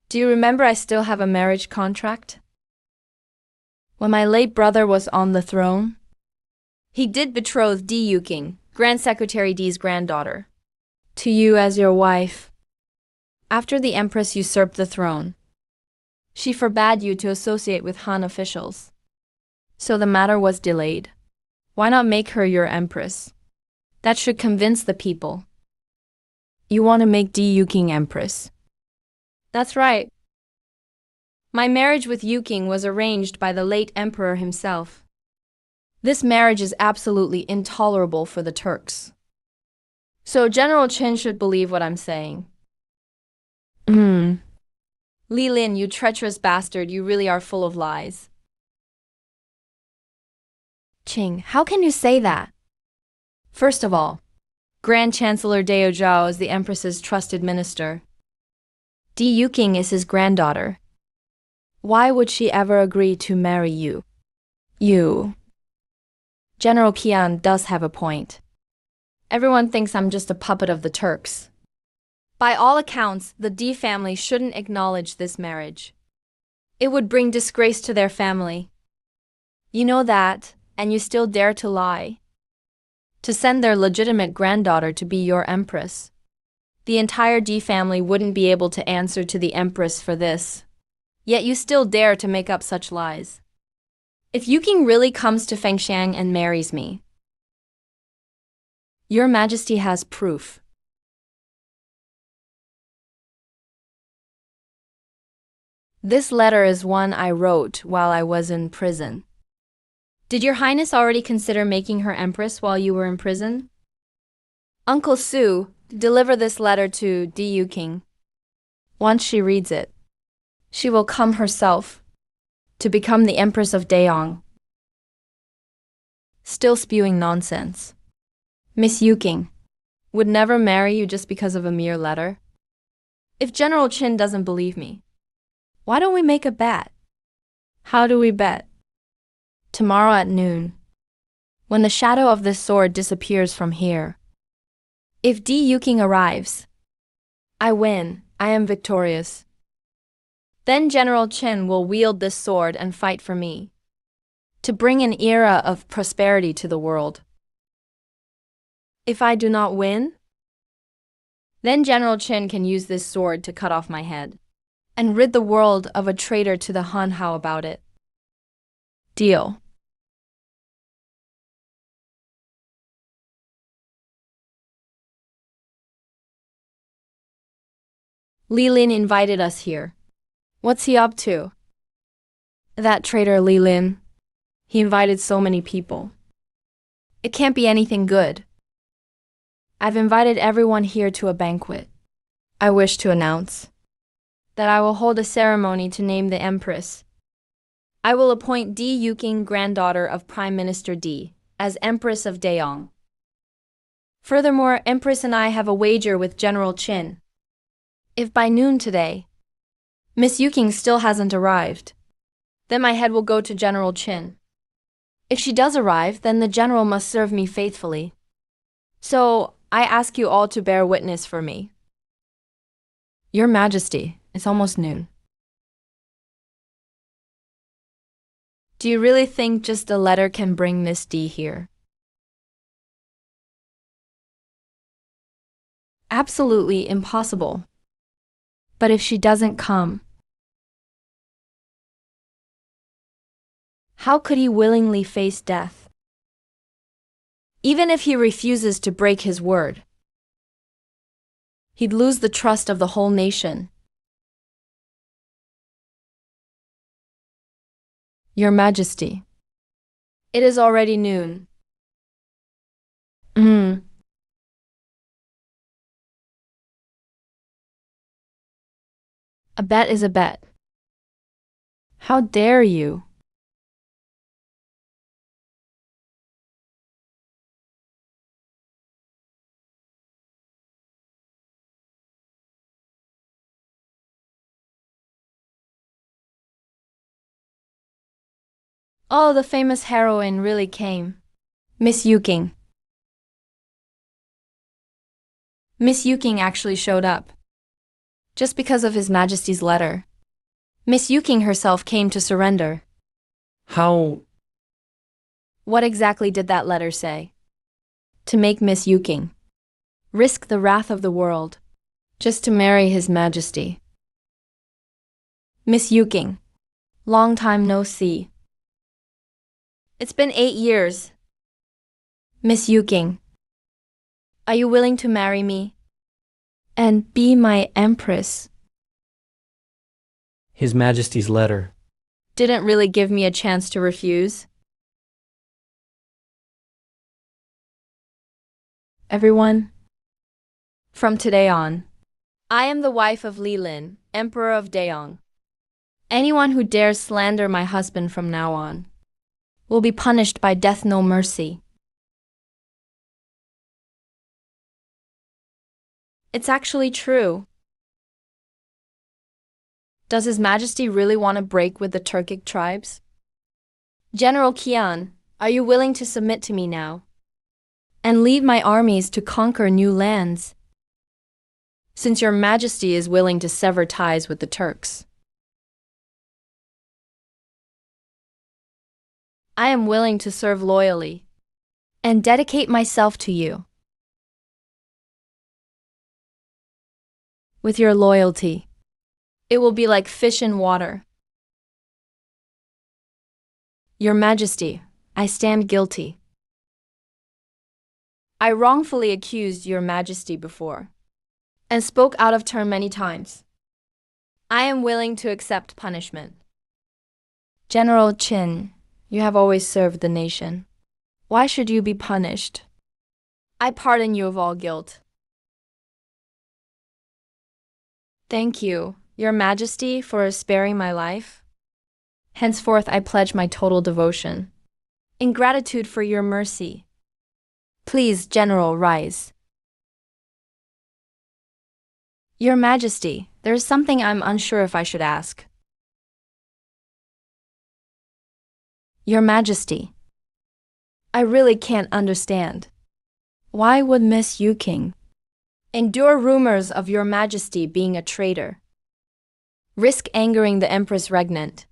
do you remember I still have a marriage contract? When my late brother was on the throne, he did betroth Di Yuqing, Grand Secretary Di's granddaughter, to you as your wife. After the empress usurped the throne, she forbade you to associate with Han officials. So the matter was delayed. Why not make her your empress? That should convince the people. You want to make Di Yuqing empress? That's right. My marriage with Yuqing was arranged by the late emperor himself. This marriage is absolutely intolerable for the Turks. So General Qin should believe what I'm saying. Li Lin, you treacherous bastard, you really are full of lies. Qing, how can you say that? First of all, Grand Chancellor Dao Zhao is the Empress's trusted minister. Di Yuqing is his granddaughter. Why would she ever agree to marry you? General Qian does have a point. Everyone thinks I'm just a puppet of the Turks. By all accounts, the Di family shouldn't acknowledge this marriage. It would bring disgrace to their family. You know that, and you still dare to lie. To send their legitimate granddaughter to be your empress. The entire Di family wouldn't be able to answer to the empress for this. Yet you still dare to make up such lies. If Yuqing really comes to Fengshan and marries me, Your Majesty has proof. This letter is one I wrote while I was in prison. Did Your Highness already consider making her empress while you were in prison? Uncle Su, deliver this letter to Di Yuqing. Once she reads it, she will come herself to become the Empress of Daeong. Still spewing nonsense. Miss Yuqing would never marry you just because of a mere letter. If General Qin doesn't believe me, why don't we make a bet? How do we bet? Tomorrow at noon, when the shadow of this sword disappears from here. If Di Yuqing arrives, I win, I am victorious. Then General Qin will wield this sword and fight for me, to bring an era of prosperity to the world. If I do not win, then General Qin can use this sword to cut off my head and rid the world of a traitor to the Han. How about it? Deal. Li Lin invited us here. What's he up to? That traitor Li Lin. He invited so many people. It can't be anything good. I've invited everyone here to a banquet. I wish to announce that I will hold a ceremony to name the Empress. I will appoint Di Yuking, granddaughter of Prime Minister Di, as Empress of Daeong. Furthermore, Empress and I have a wager with General Qin. If by noon today, Miss Yuking still hasn't arrived, then my head will go to General Qin. If she does arrive, then the general must serve me faithfully. So, I ask you all to bear witness for me. Your Majesty, it's almost noon. Do you really think just a letter can bring Miss D here? Absolutely impossible. But if she doesn't come, how could he willingly face death? Even if he refuses to break his word, he'd lose the trust of the whole nation. Your Majesty, it is already noon. A bet is a bet. How dare you? Oh, the famous heroine really came. Miss Yuking. Miss Yuking actually showed up. Just because of His Majesty's letter. Miss Yuking herself came to surrender. How? What exactly did that letter say? To make Miss Yuking risk the wrath of the world, just to marry His Majesty. Miss Yuking, long time no see. It's been 8 years. Miss Yuking, are you willing to marry me? And be my empress? His Majesty's letter didn't really give me a chance to refuse. Everyone, from today on, I am the wife of Li Lin, Emperor of Daeong. Anyone who dares slander my husband from now on will be punished by death, no mercy. It's actually true. Does His Majesty really want to break with the Turkic tribes? General Qian, are you willing to submit to me now and lead my armies to conquer new lands? Since Your Majesty is willing to sever ties with the Turks, I am willing to serve loyally and dedicate myself to you. With your loyalty, it will be like fish in water. Your Majesty, I stand guilty. I wrongfully accused Your Majesty before and spoke out of turn many times. I am willing to accept punishment. General Qin, you have always served the nation. Why should you be punished? I pardon you of all guilt. Thank you, Your Majesty, for sparing my life. Henceforth I pledge my total devotion. In gratitude for your mercy. Please, General, rise. Your Majesty, there is something I'm unsure if I should ask. Your Majesty, I really can't understand. Why would Miss Yuking endure rumors of Your Majesty being a traitor, risk angering the Empress regnant,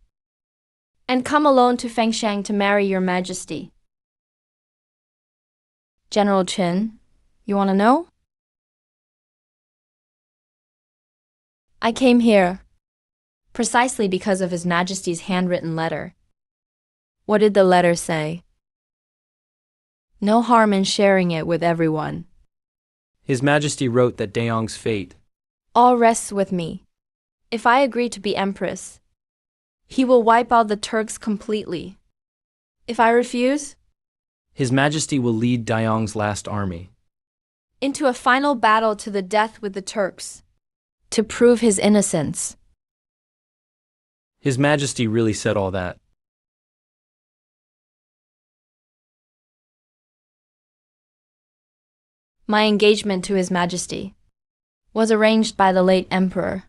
and come alone to Fengshan to marry Your Majesty? General Qin, you want to know? I came here precisely because of His Majesty's handwritten letter. What did the letter say? No harm in sharing it with everyone. His Majesty wrote that Daeong's fate all rests with me. If I agree to be empress, he will wipe out the Turks completely. If I refuse, His Majesty will lead Daeong's last army into a final battle to the death with the Turks, to prove his innocence. His Majesty really said all that. My engagement to His Majesty was arranged by the late Emperor.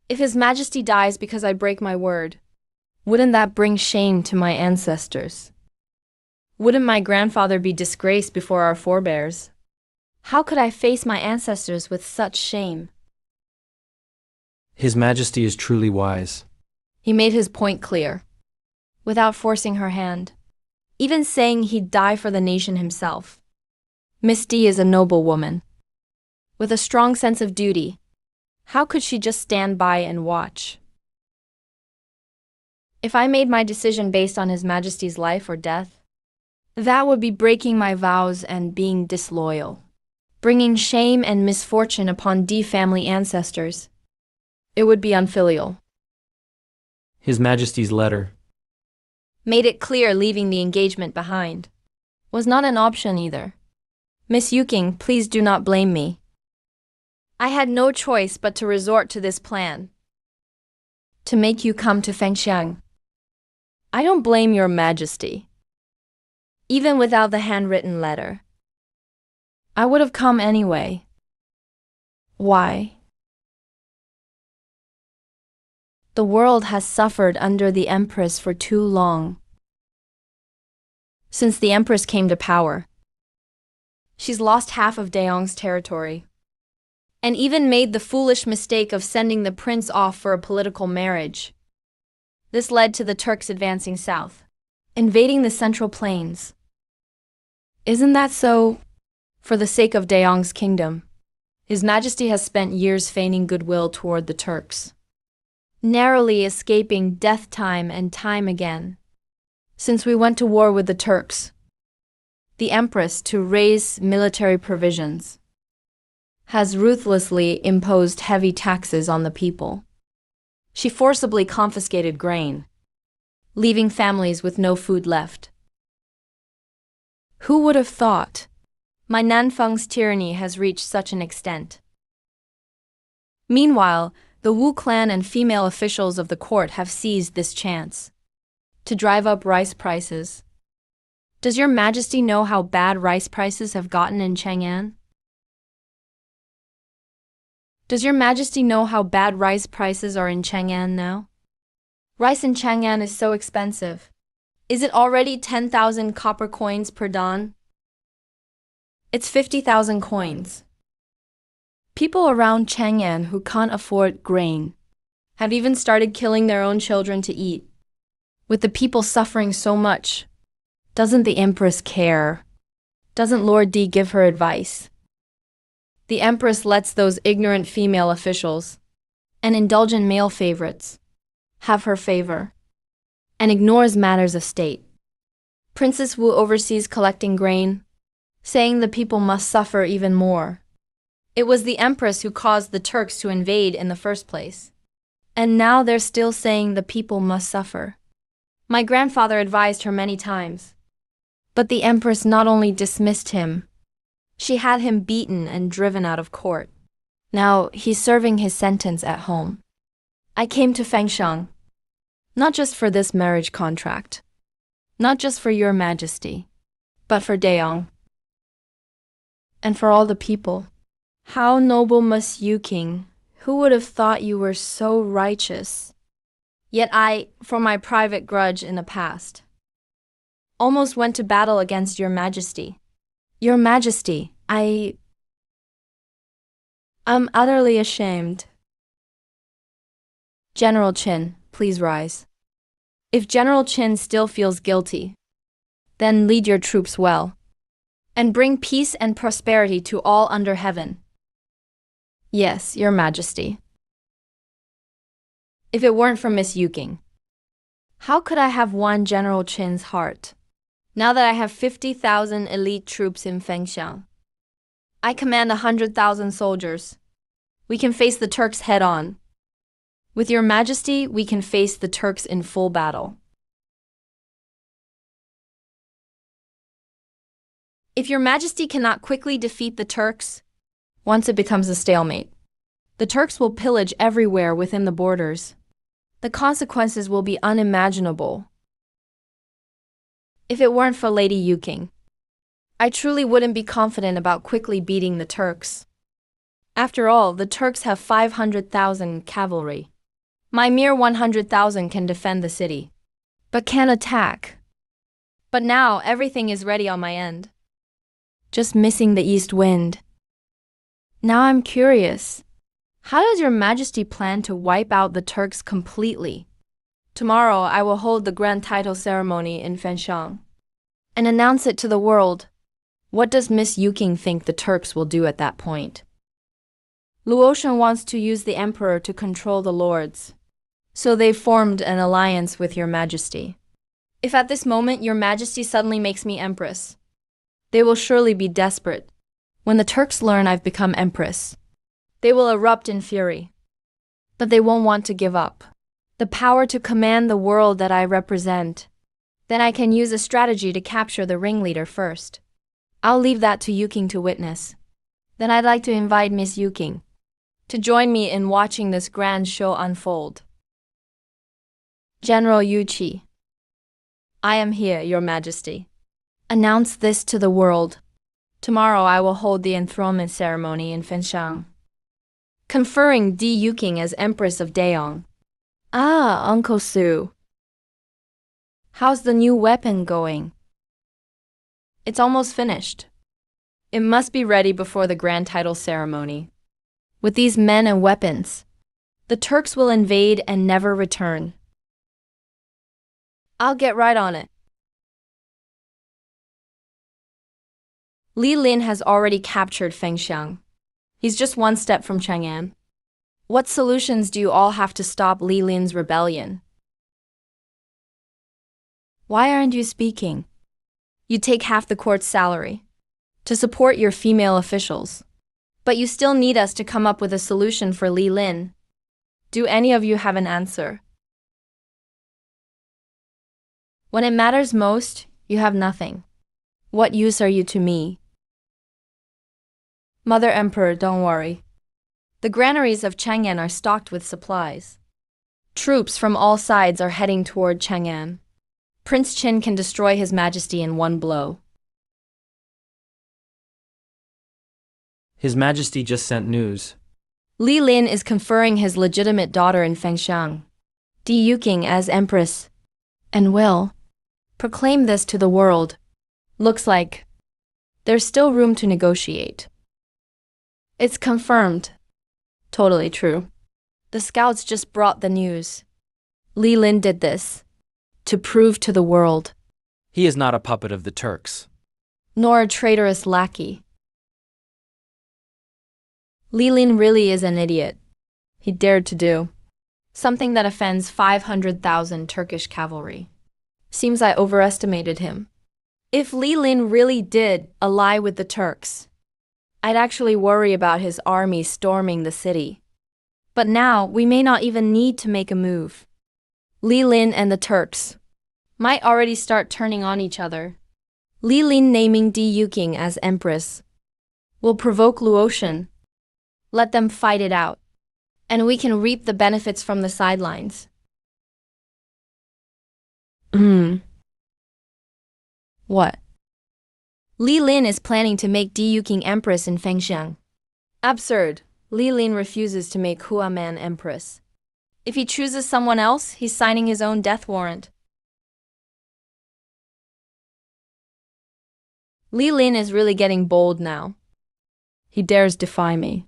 If His Majesty dies because I break my word, wouldn't that bring shame to my ancestors? Wouldn't my grandfather be disgraced before our forebears? How could I face my ancestors with such shame? His Majesty is truly wise. He made his point clear, without forcing her hand, even saying he'd die for the nation himself. Miss D is a noble woman, with a strong sense of duty. How could she just stand by and watch? If I made my decision based on His Majesty's life or death, that would be breaking my vows and being disloyal, bringing shame and misfortune upon D family ancestors. It would be unfilial. His Majesty's letter Made it clear leaving the engagement behind was not an option either. Miss Yuking, please do not blame me. I had no choice but to resort to this plan, to make you come to Fengxiang. I don't blame your Majesty. Even without the handwritten letter, I would have come anyway. Why? The world has suffered under the Empress for too long. Since the Empress came to power, she's lost half of Daong's territory, and even made the foolish mistake of sending the prince off for a political marriage. This led to the Turks advancing south, invading the Central Plains. Isn't that so? For the sake of Daong's kingdom, His Majesty has spent years feigning goodwill toward the Turks, narrowly escaping death time and time again. Since we went to war with the Turks, the Empress, to raise military provisions, has ruthlessly imposed heavy taxes on the people. She forcibly confiscated grain, leaving families with no food left. Who would have thought? My Nanfeng's tyranny has reached such an extent. Meanwhile, the Wu clan and female officials of the court have seized this chance to drive up rice prices. Does your Majesty know how bad rice prices have gotten in Chang'an? Does your Majesty know how bad rice prices are in Chang'an now? Rice in Chang'an is so expensive. Is it already 10,000 copper coins per dan? It's 50,000 coins. People around Chang'an who can't afford grain have even started killing their own children to eat. With the people suffering so much, doesn't the Empress care? Doesn't Lord D give her advice? The Empress lets those ignorant female officials and indulgent male favorites have her favor and ignores matters of state. Princess Wu oversees collecting grain, saying the people must suffer even more. It was the Empress who caused the Turks to invade in the first place. And now they're still saying the people must suffer. My grandfather advised her many times. But the Empress not only dismissed him, she had him beaten and driven out of court. Now he's serving his sentence at home. I came to Fengxiang, not just for this marriage contract, not just for your Majesty, but for Daong, and for all the people. How noble Miss Yuking! Who would have thought you were so righteous? Yet I, for my private grudge in the past, almost went to battle against your Majesty. Your Majesty, I'm utterly ashamed. General Qin, please rise. If General Qin still feels guilty, then lead your troops well, and bring peace and prosperity to all under heaven. Yes, your Majesty. If it weren't for Miss Yuking, how could I have won General Qin's heart? Now that I have 50,000 elite troops in Fengxiang, I command 100,000 soldiers. We can face the Turks head-on. With your Majesty, we can face the Turks in full battle. If your Majesty cannot quickly defeat the Turks, once it becomes a stalemate, the Turks will pillage everywhere within the borders. The consequences will be unimaginable. If it weren't for Lady Yuking, I truly wouldn't be confident about quickly beating the Turks. After all, the Turks have 500,000 cavalry. My mere 100,000 can defend the city, but can't attack. But now everything is ready on my end. Just missing the east wind. Now I'm curious. How does your majesty plan to wipe out the Turks completely? Tomorrow I will hold the grand title ceremony in Fenshang and announce it to the world. What does Miss Yuking think the Turks will do at that point? Luotian wants to use the emperor to control the lords, so they've formed an alliance with your majesty. If at this moment your majesty suddenly makes me empress, they will surely be desperate. When the Turks learn I've become empress, they will erupt in fury. But they won't want to give up the power to command the world that I represent. Then I can use a strategy to capture the ringleader first. I'll leave that to Yuking to witness. Then I'd like to invite Miss Yuking to join me in watching this grand show unfold. General Yuqi, I am here, your majesty. Announce this to the world. Tomorrow I will hold the enthronement ceremony in Fenshang, conferring Di Yuking as Empress of Daeong. Ah, Uncle Su. How's the new weapon going? It's almost finished. It must be ready before the grand title ceremony. With these men and weapons, the Turks will invade and never return. I'll get right on it. Li Lin has already captured Fengxiang. He's just one step from Chang'an. What solutions do you all have to stop Li Lin's rebellion? Why aren't you speaking? You take half the court's salary to support your female officials, but you still need us to come up with a solution for Li Lin. Do any of you have an answer? When it matters most, you have nothing. What use are you to me? Mother Emperor, don't worry. The granaries of Chang'an are stocked with supplies. Troops from all sides are heading toward Chang'an. Prince Qin can destroy His Majesty in one blow. His Majesty just sent news. Li Lin is conferring his legitimate daughter in Fengxiang, Di Yuking, as Empress, and will proclaim this to the world. Looks like there's still room to negotiate. It's confirmed. Totally true. The scouts just brought the news. Li Lin did this to prove to the world. He is not a puppet of the Turks, Nor a traitorous lackey. Li Lin really is an idiot. He dared to do something that offends 500,000 Turkish cavalry. Seems I overestimated him. If Li Lin really did ally with the Turks, I'd actually worry about his army storming the city. But now we may not even need to make a move. Li Lin and the Turks might already start turning on each other. Li Lin naming Di Yuking as empress will provoke Luotian. Let them fight it out, and we can reap the benefits from the sidelines. What? Li Lin is planning to make Di Yuking empress in Fengxiang. Absurd. Li Lin refuses to make Hua Man empress. If he chooses someone else, he's signing his own death warrant. Li Lin is really getting bold now. He dares defy me.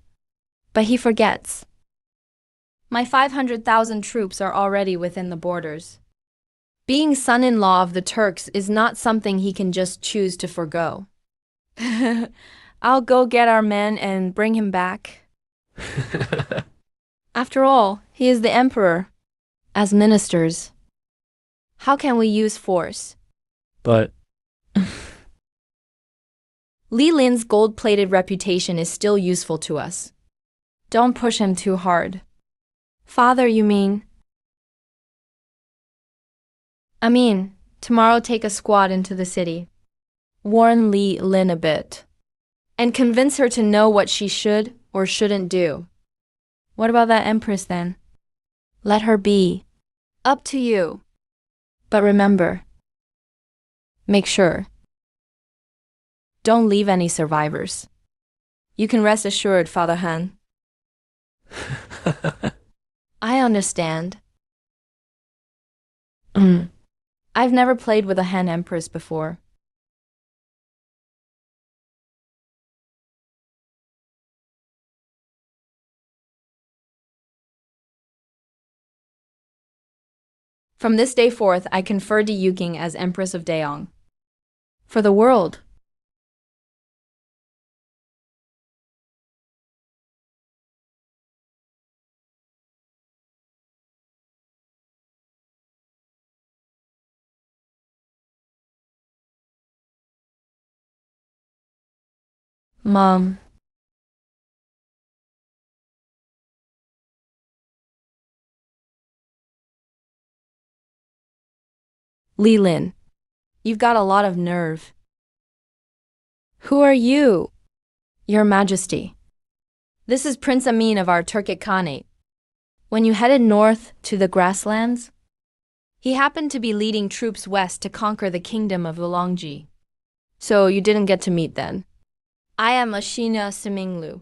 But he forgets. My 500,000 troops are already within the borders. Being son-in-law of the Turks is not something he can just choose to forgo. I'll go get our men and bring him back. After all, he is the emperor. As ministers, how can we use force? but Li Lin's gold-plated reputation is still useful to us. Don't push him too hard. Father, you mean? Tomorrow take a squad into the city. Warn Li Lin a bit. And convince her to know what she should or shouldn't do. What about that empress then? Let her be. Up to you. But remember, make sure Don't leave any survivors. You can rest assured, Father Han. I understand. I've never played with a Han Empress before. From this day forth, I confer to Yuking as Empress of Daeong. For the world. Mom. Li Lin. You've got a lot of nerve. Who are you? Your Majesty. This is Prince Amin of our Turkic Khanate. When you headed north to the grasslands, he happened to be leading troops west to conquer the kingdom of Ulongji. So you didn't get to meet then. I am Ashina Siminglu,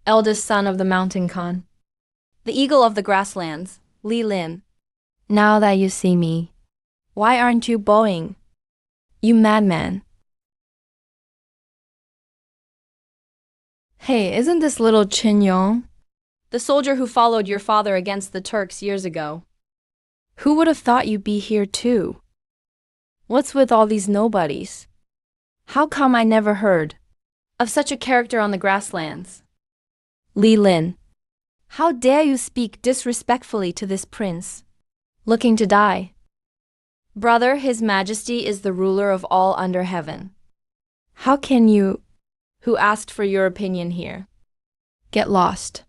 eldest son of the Mountain Khan, the eagle of the grasslands, Li Lin. Now that you see me, why aren't you bowing? You madman. Hey, isn't this little Qin Yong? The soldier who followed your father against the Turks years ago. Who would have thought you'd be here too? What's with all these nobodies? How come I never heard of such a character on the grasslands? Li Lin, how dare you speak disrespectfully to this prince, looking to die? Brother, His Majesty is the ruler of all under heaven. How can you, who asked for your opinion here, get lost?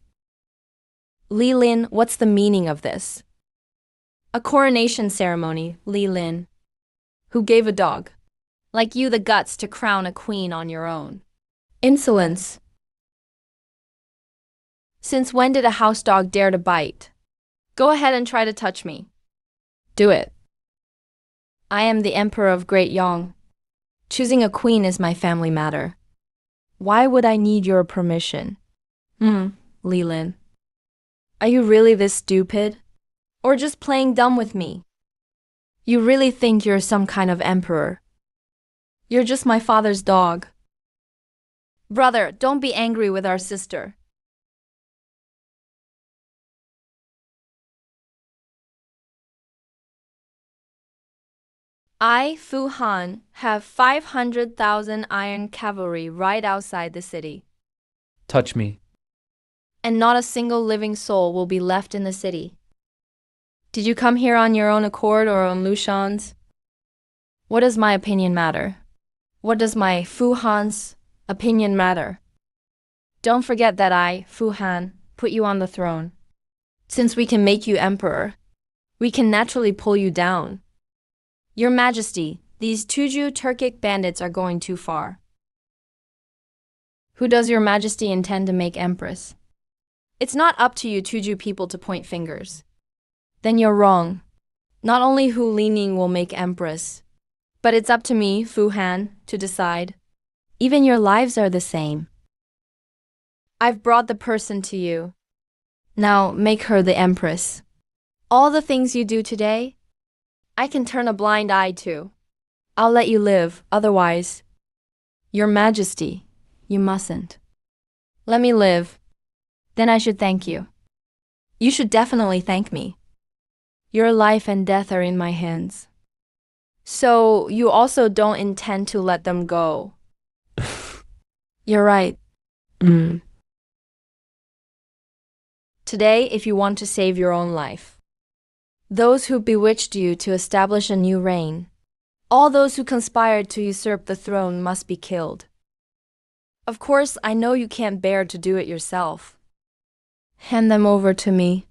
Li Lin, what's the meaning of this? A coronation ceremony, Li Lin. Who gave a dog like you the guts to crown a queen on your own? Insolence. Since when did a house dog dare to bite? Go ahead and try to touch me. Do it. I am the Emperor of Great Yong. Choosing a queen is my family matter. Why would I need your permission? Li Lin. Are you really this stupid? Or just playing dumb with me? You really think you're some kind of emperor? You're just my father's dog. Brother, don't be angry with our sister. I, Fu Han, have 500,000 iron cavalry right outside the city. Touch me. And not a single living soul will be left in the city. Did you come here on your own accord or on Lu Shan's? What does my opinion matter? What does my Fu Han's opinion matter? Don't forget that I, Fu Han, put you on the throne. Since we can make you emperor, we can naturally pull you down. Your Majesty, these Tuju Turkic bandits are going too far. Who does Your Majesty intend to make empress? It's not up to you Tuju people to point fingers. Then you're wrong. Not only who Li Ning will make empress, but it's up to me, Fu Han, to decide. Even your lives are the same. I've brought the person to you. Now make her the empress. All the things you do today, I can turn a blind eye to. I'll let you live, otherwise, Your Majesty, you mustn't. Let me live. Then I should thank you. You should definitely thank me. Your life and death are in my hands. So you also don't intend to let them go. You're right. Today, if you want to save your own life, those who bewitched you to establish a new reign, all those who conspired to usurp the throne must be killed. Of course, I know you can't bear to do it yourself. Hand them over to me.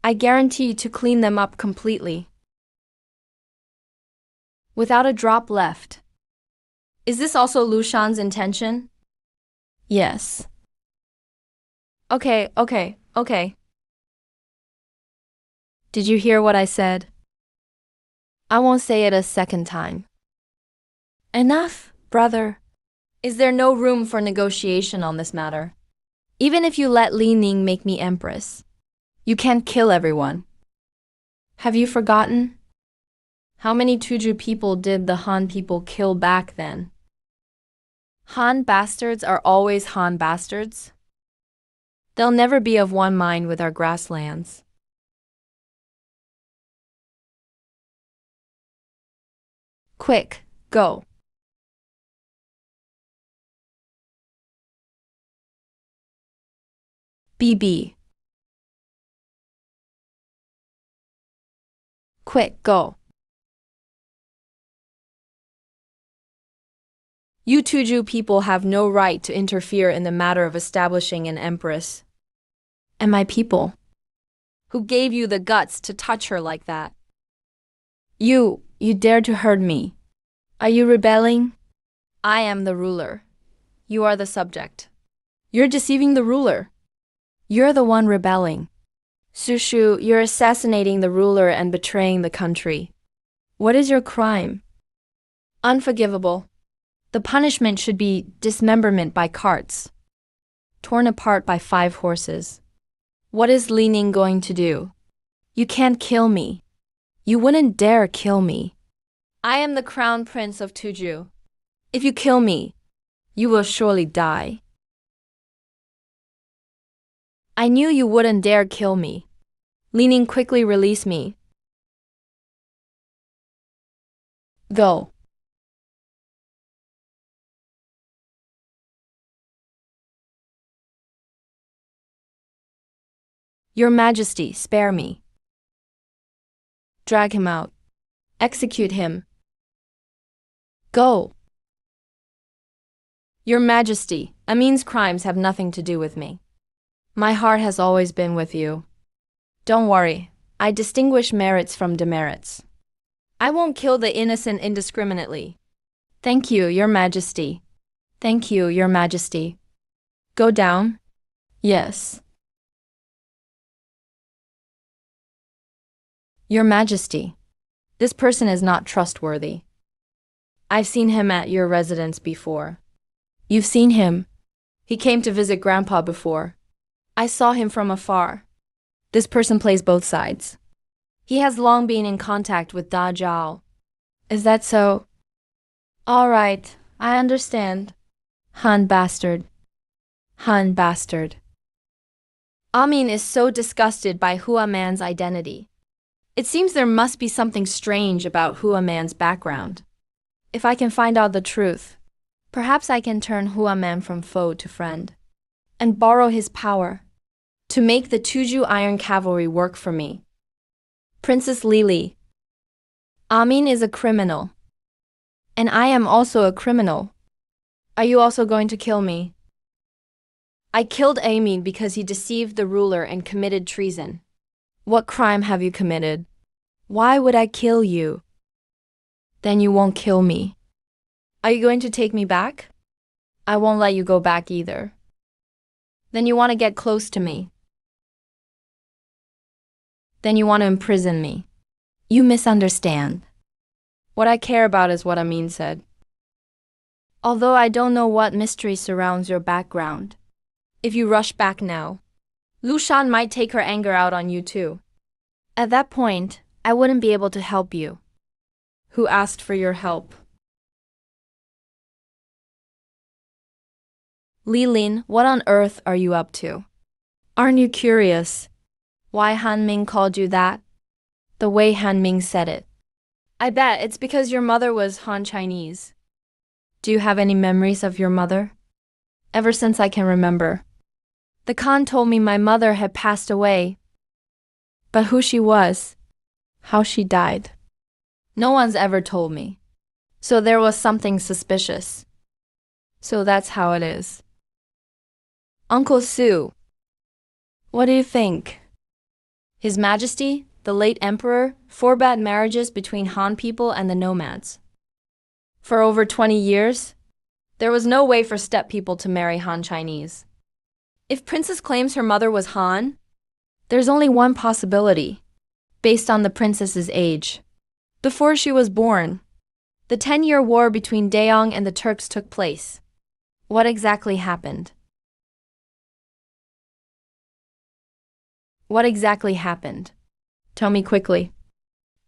I guarantee to clean them up completely. Without a drop left. Is this also Lu Shan's intention? Yes. Okay. Did you hear what I said? I won't say it a second time. Enough, brother. Is there no room for negotiation on this matter? Even if you let Li Ning make me empress, you can't kill everyone. Have you forgotten? How many Tuju people did the Han people kill back then? Han bastards are always Han bastards. They'll never be of one mind with our grasslands. Quick, go. BB. Quick, go. You Tuju people have no right to interfere in the matter of establishing an empress. And my people? Who gave you the guts to touch her like that? You dared to hurt me. Are you rebelling? I am the ruler. You are the subject. You're deceiving the ruler. You're the one rebelling. Sushu, you're assassinating the ruler and betraying the country. What is your crime? Unforgivable. The punishment should be dismemberment by carts, torn apart by 5 horses. What is Li Ning going to do? You can't kill me. You wouldn't dare kill me. I am the crown prince of Tuju. If you kill me, you will surely die. I knew you wouldn't dare kill me. Li Ning, quickly release me. Go. Your Majesty, spare me. Drag him out. Execute him. Go. Your Majesty, Amin's crimes have nothing to do with me. My heart has always been with you. Don't worry, I distinguish merits from demerits. I won't kill the innocent indiscriminately. Thank you, Your Majesty. Thank you, Your Majesty. Go down? Yes. Your Majesty, this person is not trustworthy. I've seen him at your residence before. You've seen him. He came to visit Grandpa before. I saw him from afar. This person plays both sides. He has long been in contact with Da Zhao. Is that so? All right, I understand. Han bastard. Han bastard. Amin is so disgusted by Hua Man's identity. It seems there must be something strange about Hua Man's background. If I can find out the truth, perhaps I can turn Hua Man from foe to friend, and borrow his power to make the Tuju Iron Cavalry work for me. Princess Lili, Amin is a criminal, and I am also a criminal. Are you also going to kill me? I killed Amin because he deceived the ruler and committed treason. What crime have you committed? Why would I kill you? Then you won't kill me. Are you going to take me back? I won't let you go back either. Then you want to get close to me. Then you want to imprison me. You misunderstand. What I care about is what Amin said. Although I don't know what mystery surrounds your background, if you rush back now, Lu Shan might take her anger out on you too. At that point, I wouldn't be able to help you. Who asked for your help? Li Lin, what on earth are you up to? Aren't you curious why Han Ming called you that? The way Han Ming said it. I bet it's because your mother was Han Chinese. Do you have any memories of your mother? Ever since I can remember. The Khan told me my mother had passed away. But who she was, how she died, no one's ever told me. So there was something suspicious. So that's how it is. Uncle Su, what do you think? His Majesty, the late Emperor, forbade marriages between Han people and the nomads. For over 20 years, there was no way for steppe people to marry Han Chinese. If Princess claims her mother was Han, there's only one possibility, based on the princess's age. Before she was born, the 10-year war between Daong and the Turks took place. What exactly happened? What exactly happened? Tell me quickly.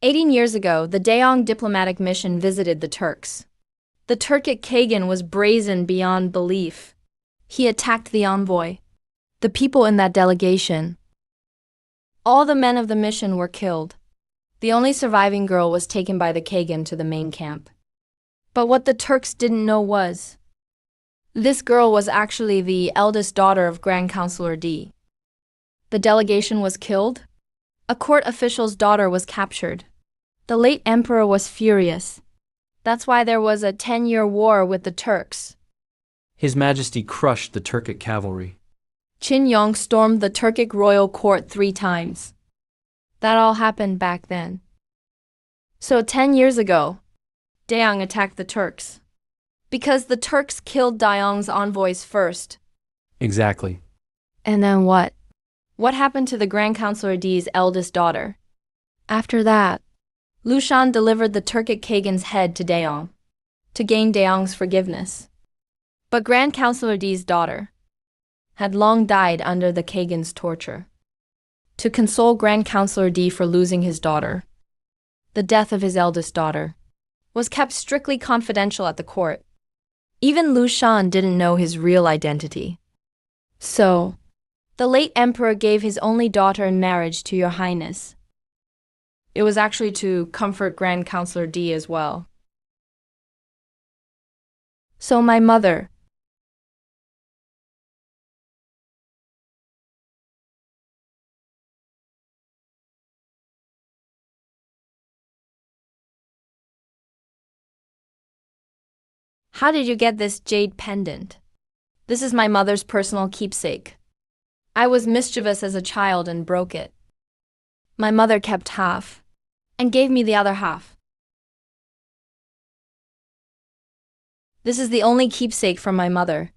18 years ago, the Daeong diplomatic mission visited the Turks. The Turkic Kagan was brazen beyond belief. He attacked the envoy, the people in that delegation. All the men of the mission were killed. The only surviving girl was taken by the Kagan to the main camp. But what the Turks didn't know was, this girl was actually the eldest daughter of Grand Counselor D. The delegation was killed. A court official's daughter was captured. The late emperor was furious. That's why there was a 10-year war with the Turks. His Majesty crushed the Turkic cavalry. Qin Yong stormed the Turkic royal court 3 times. That all happened back then. So 10 years ago, Daeong attacked the Turks. Because the Turks killed Daeong's envoys first. Exactly. And then what? What happened to the Grand Counselor D's eldest daughter? After that, Lushan delivered the Turkic Kagan's head to Daeong, to gain Daeong's forgiveness. But Grand Counselor D's daughter had long died under the Kagan's torture. To console Grand Counselor D for losing his daughter, the death of his eldest daughter was kept strictly confidential at the court. Even Lushan didn't know his real identity. So, the late emperor gave his only daughter in marriage to Your Highness. It was actually to comfort Grand Counselor D as well. So my mother. How did you get this jade pendant? This is my mother's personal keepsake. I was mischievous as a child and broke it. My mother kept half and gave me the other half. This is the only keepsake from my mother.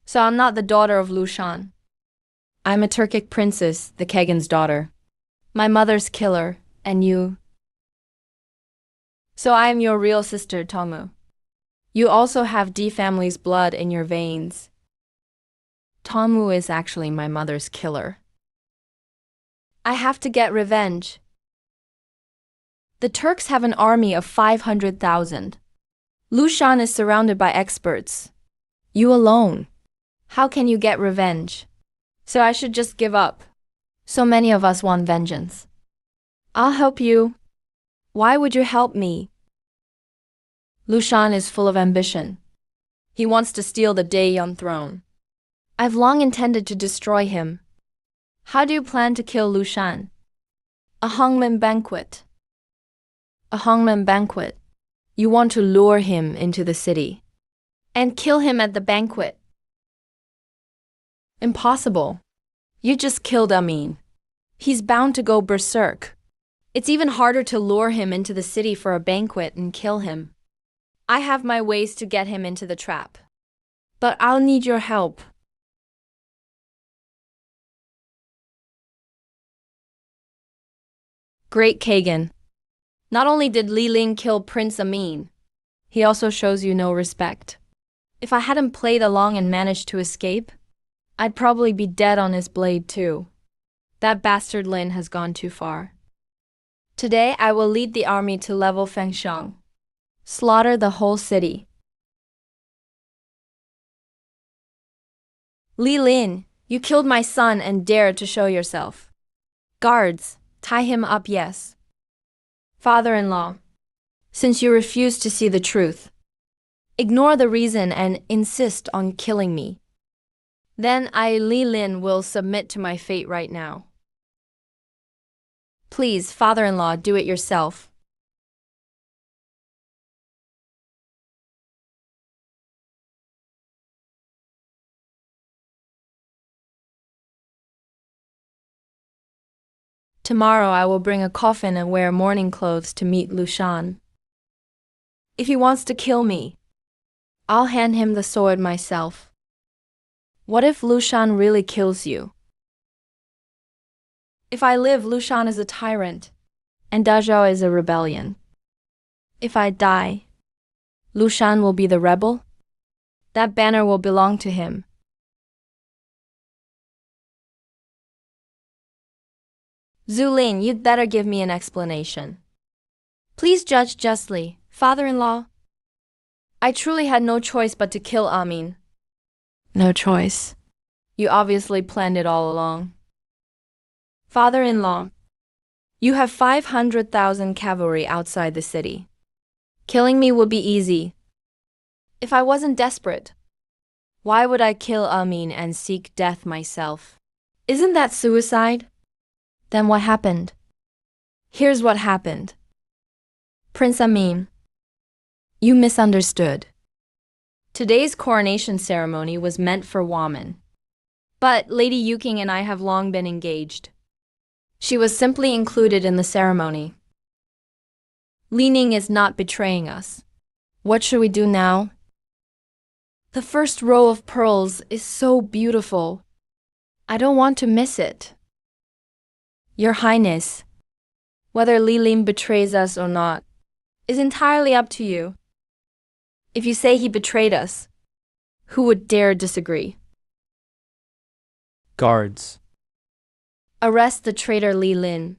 So I'm not the daughter of Lushan. I'm a Turkic princess, the Kagan's daughter. My mother's killer, and you. So I am your real sister, Tomu. You also have D family's blood in your veins. Tomu is actually my mother's killer. I have to get revenge. The Turks have an army of 500,000. Lushan is surrounded by experts. You alone. How can you get revenge? So I should just give up. So many of us want vengeance. I'll help you. Why would you help me? Lushan is full of ambition. He wants to steal the Daeyeon throne. I've long intended to destroy him. How do you plan to kill Lushan? A hangman banquet. A hangman banquet. You want to lure him into the city and kill him at the banquet. Impossible. You just killed Amin. He's bound to go berserk. It's even harder to lure him into the city for a banquet and kill him. I have my ways to get him into the trap. But I'll need your help. Great Kagan. Not only did Li Ling kill Prince Amin, he also shows you no respect. If I hadn't played along and managed to escape, I'd probably be dead on his blade too. That bastard Lin has gone too far. Today I will lead the army to level Fengxiang. Slaughter the whole city. Li Lin, you killed my son and dared to show yourself. Guards, tie him up, yes. Father-in-law, since you refuse to see the truth, ignore the reason and insist on killing me. Then I, Li Lin, will submit to my fate right now. Please, father-in-law, do it yourself. Tomorrow I will bring a coffin and wear mourning clothes to meet Lushan. If he wants to kill me, I'll hand him the sword myself. What if Lushan really kills you? If I live, Lushan is a tyrant, and Dazhao is a rebellion. If I die, Lushan will be the rebel? That banner will belong to him. Zulin, you'd better give me an explanation. Please judge justly, father-in-law. I truly had no choice but to kill Amin. No choice. You obviously planned it all along. Father-in-law, you have 500,000 cavalry outside the city. Killing me would be easy. If I wasn't desperate, why would I kill Amin and seek death myself? Isn't that suicide? Then what happened? Here's what happened. Prince Amin, you misunderstood. Today's coronation ceremony was meant for Waman. But Lady Yuking and I have long been engaged. She was simply included in the ceremony. Li Ning is not betraying us. What should we do now? The first row of pearls is so beautiful. I don't want to miss it. Your Highness, whether Li Ling betrays us or not, is entirely up to you. If you say he betrayed us, who would dare disagree? Guards. Arrest the traitor Li Lin.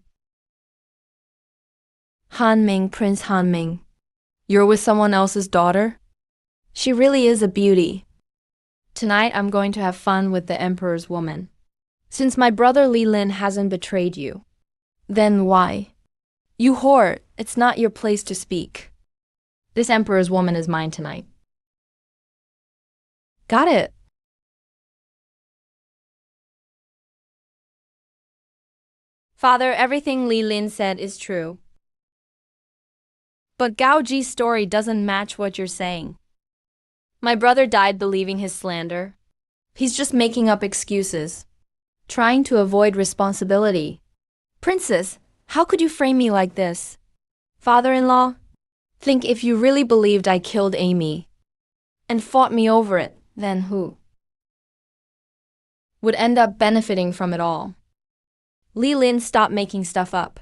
Han Ming, Prince Han Ming, you're with someone else's daughter? She really is a beauty. Tonight I'm going to have fun with the Emperor's woman. Since my brother Li Lin hasn't betrayed you, then why? You whore, it's not your place to speak. This Emperor's woman is mine tonight. Got it. Father, everything Li Lin said is true. But Gao Ji's story doesn't match what you're saying. My brother died believing his slander. He's just making up excuses, trying to avoid responsibility. Princess, how could you frame me like this? Father-in-law, think if you really believed I killed Amy and fought me over it, then who would end up benefiting from it all? Li Lin, stop making stuff up.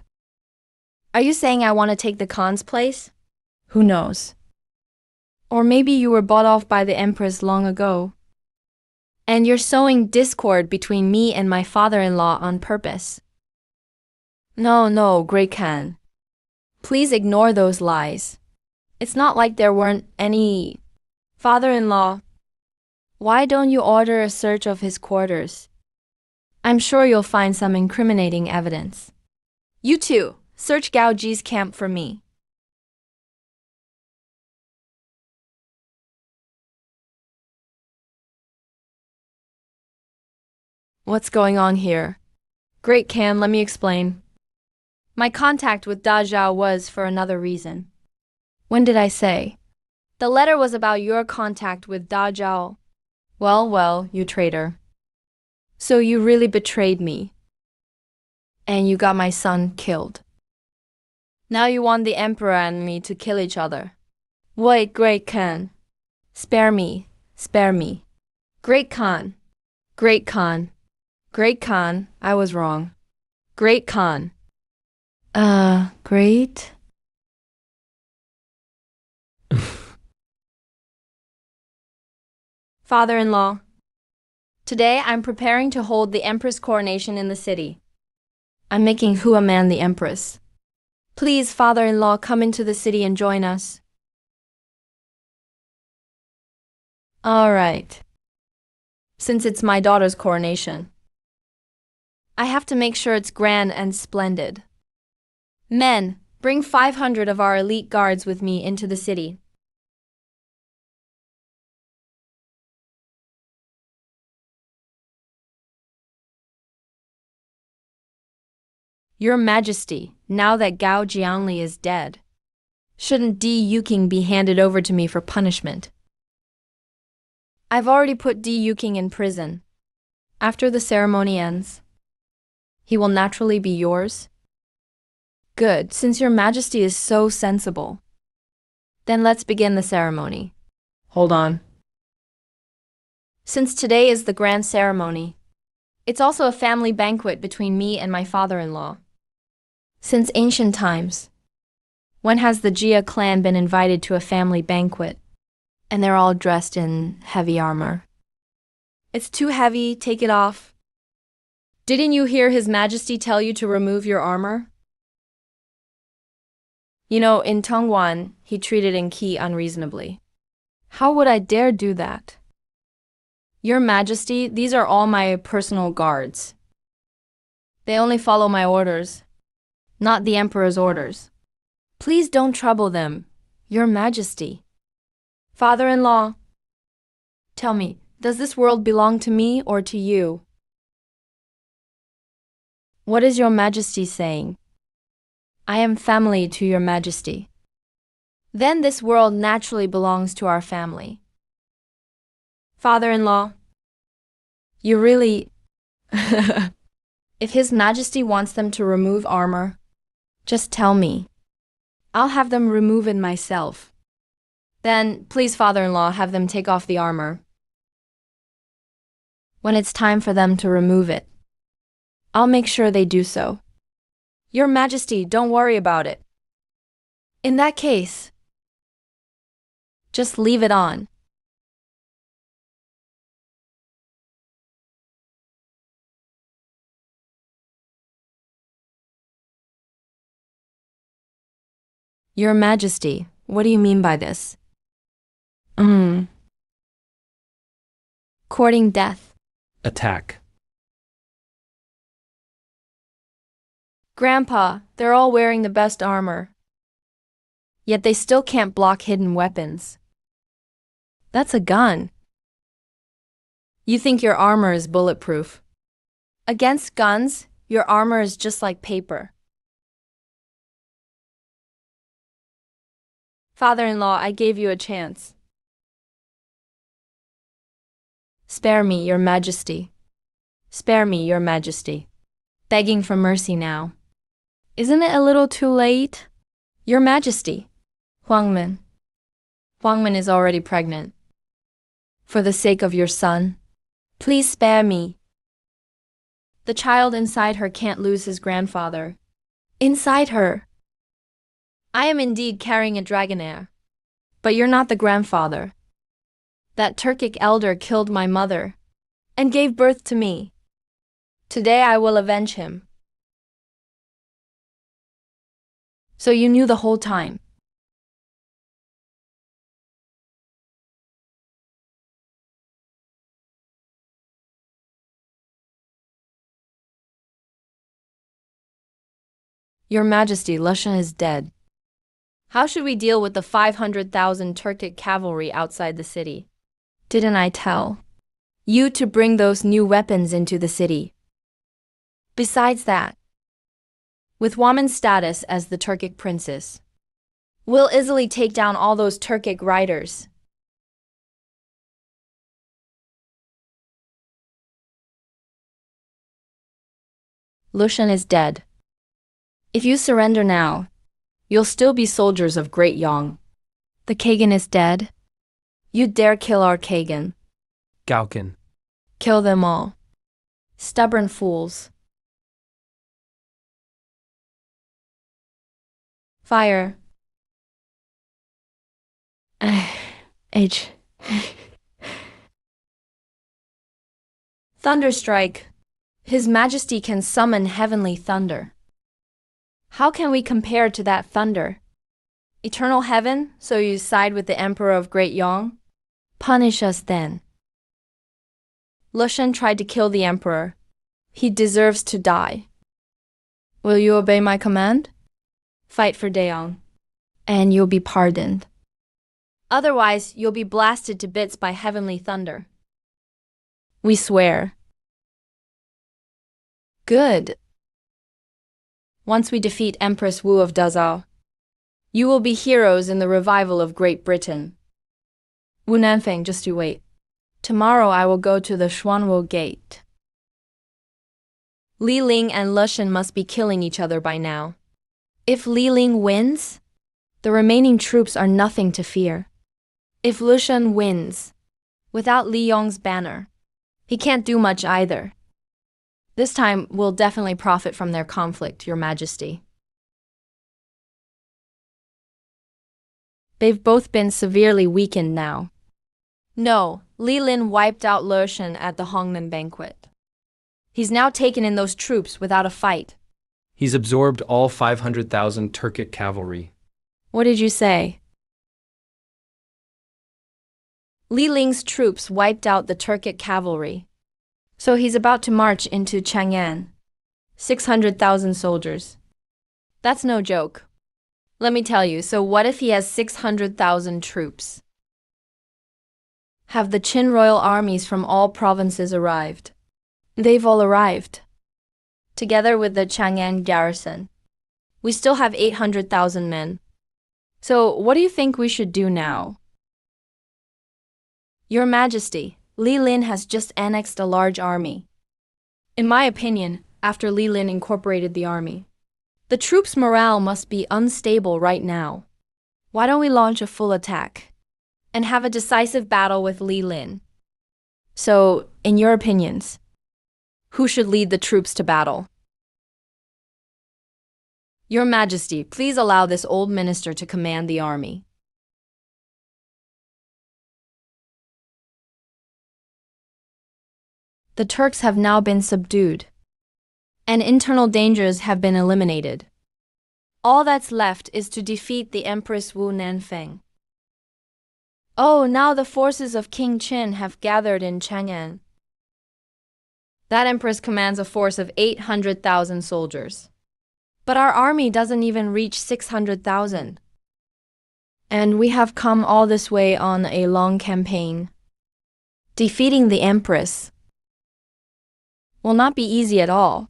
Are you saying I want to take the Khan's place? Who knows? Or maybe you were bought off by the Empress long ago, and you're sowing discord between me and my father-in-law on purpose. No, Great Khan. Please ignore those lies. It's not like there weren't any. Father-in-law, why don't you order a search of his quarters? I'm sure you'll find some incriminating evidence. You two, search Gao Ji's camp for me. What's going on here? Great Khan, let me explain. My contact with Da Zhao was for another reason. When did I say? The letter was about your contact with Da Zhao. Well, you traitor. So you really betrayed me. And you got my son killed. Now you want the Emperor and me to kill each other. Wait, Great Khan. Spare me. Great Khan. Great Khan, I was wrong. Great Khan. Great? Father-in-law, today I'm preparing to hold the Empress coronation in the city. I'm making Hua Man the Empress. Please, father-in-law, come into the city and join us. All right. Since it's my daughter's coronation, I have to make sure it's grand and splendid. Men, bring 500 of our elite guards with me into the city. Your Majesty, now that Gao Jianli is dead, shouldn't Di Yuqing be handed over to me for punishment? I've already put Di Yuqing in prison. After the ceremony ends, he will naturally be yours. Good, since your Majesty is so sensible. Then let's begin the ceremony. Hold on. Since today is the grand ceremony, it's also a family banquet between me and my father-in-law. Since ancient times, when has the Jia clan been invited to a family banquet? and they're all dressed in heavy armor. It's too heavy, take it off. Didn't you hear His Majesty tell you to remove your armor? You know, in Tongwan, he treated Enki unreasonably. How would I dare do that? Your Majesty, these are all my personal guards. They only follow my orders, not the Emperor's orders. Please don't trouble them, Your Majesty. Father-in-law, tell me, does this world belong to me or to you? What is Your Majesty saying? I am family to Your Majesty. Then this world naturally belongs to our family. Father-in-law, you really… If His Majesty wants them to remove armor, just tell me. I'll have them remove it myself. Then, please, father-in-law, have them take off the armor. When it's time for them to remove it, I'll make sure they do so. Your Majesty, don't worry about it. In that case, just leave it on. Your Majesty, what do you mean by this? Courting death. Attack. Grandpa, they're all wearing the best armor. Yet they still can't block hidden weapons. That's a gun. You think your armor is bulletproof. Against guns, your armor is just like paper. Father-in-law, I gave you a chance. Spare me, Your Majesty. Spare me, Your Majesty. Begging for mercy now. Isn't it a little too late? Your Majesty. Huangmin. Huangmin is already pregnant. For the sake of your son, please spare me. The child inside her can't lose his grandfather. Inside her. I am indeed carrying a dragonair. But you're not the grandfather. That Turkic elder killed my mother and gave birth to me. Today I will avenge him. So you knew the whole time. Your Majesty, Lushan is dead. How should we deal with the 500,000 Turkic cavalry outside the city? Didn't I tell you to bring those new weapons into the city? Besides that, with Woman's status as the Turkic princess, we'll easily take down all those Turkic riders. Lushan is dead. If you surrender now, you'll still be soldiers of Great Yang. The Kagan is dead. You dare kill our Kagan. Gaukin. Kill them all. Stubborn fools. Fire. H. Thunderstrike. His Majesty can summon heavenly thunder. How can we compare to that thunder? Eternal heaven, so you side with the Emperor of Great Yang? Punish us then. Lushan tried to kill the Emperor. He deserves to die. Will you obey my command? Fight for Daeong, and you'll be pardoned. Otherwise, you'll be blasted to bits by heavenly thunder. We swear. Good. Once we defeat Empress Wu of Dazhao, you will be heroes in the revival of Great Britain. Wu Nanfeng, just you wait. Tomorrow I will go to the Xuanwu Gate. Li Ling and Lushan must be killing each other by now. If Li Ling wins, the remaining troops are nothing to fear. If Lushan wins, without Li Yong's banner, he can't do much either. This time, we'll definitely profit from their conflict, Your Majesty. They've both been severely weakened now. No, Li Lin wiped out Lushan at the Hongnan banquet. He's now taken in those troops without a fight. He's absorbed all 500,000 Turkic cavalry. What did you say? Li Ling's troops wiped out the Turkic cavalry. So he's about to march into Chang'an. 600,000 soldiers. That's no joke. Let me tell you, so what if he has 600,000 troops? Have the Qin royal armies from all provinces arrived? They've all arrived. Together with the Chang'an garrison. We still have 800,000 men. So what do you think we should do now? Your Majesty, Li Lin has just annexed a large army. In my opinion, after Li Lin incorporated the army, the troops' morale must be unstable right now. Why don't we launch a full attack and have a decisive battle with Li Lin? So, in your opinions, who should lead the troops to battle? Your Majesty, please allow this old minister to command the army. The Turks have now been subdued, and internal dangers have been eliminated. All that's left is to defeat the Empress Wu Nanfeng. Oh, now the forces of King Qin have gathered in Chang'an. That empress commands a force of 800,000 soldiers. But our army doesn't even reach 600,000. And we have come all this way on a long campaign. Defeating the empress will not be easy at all.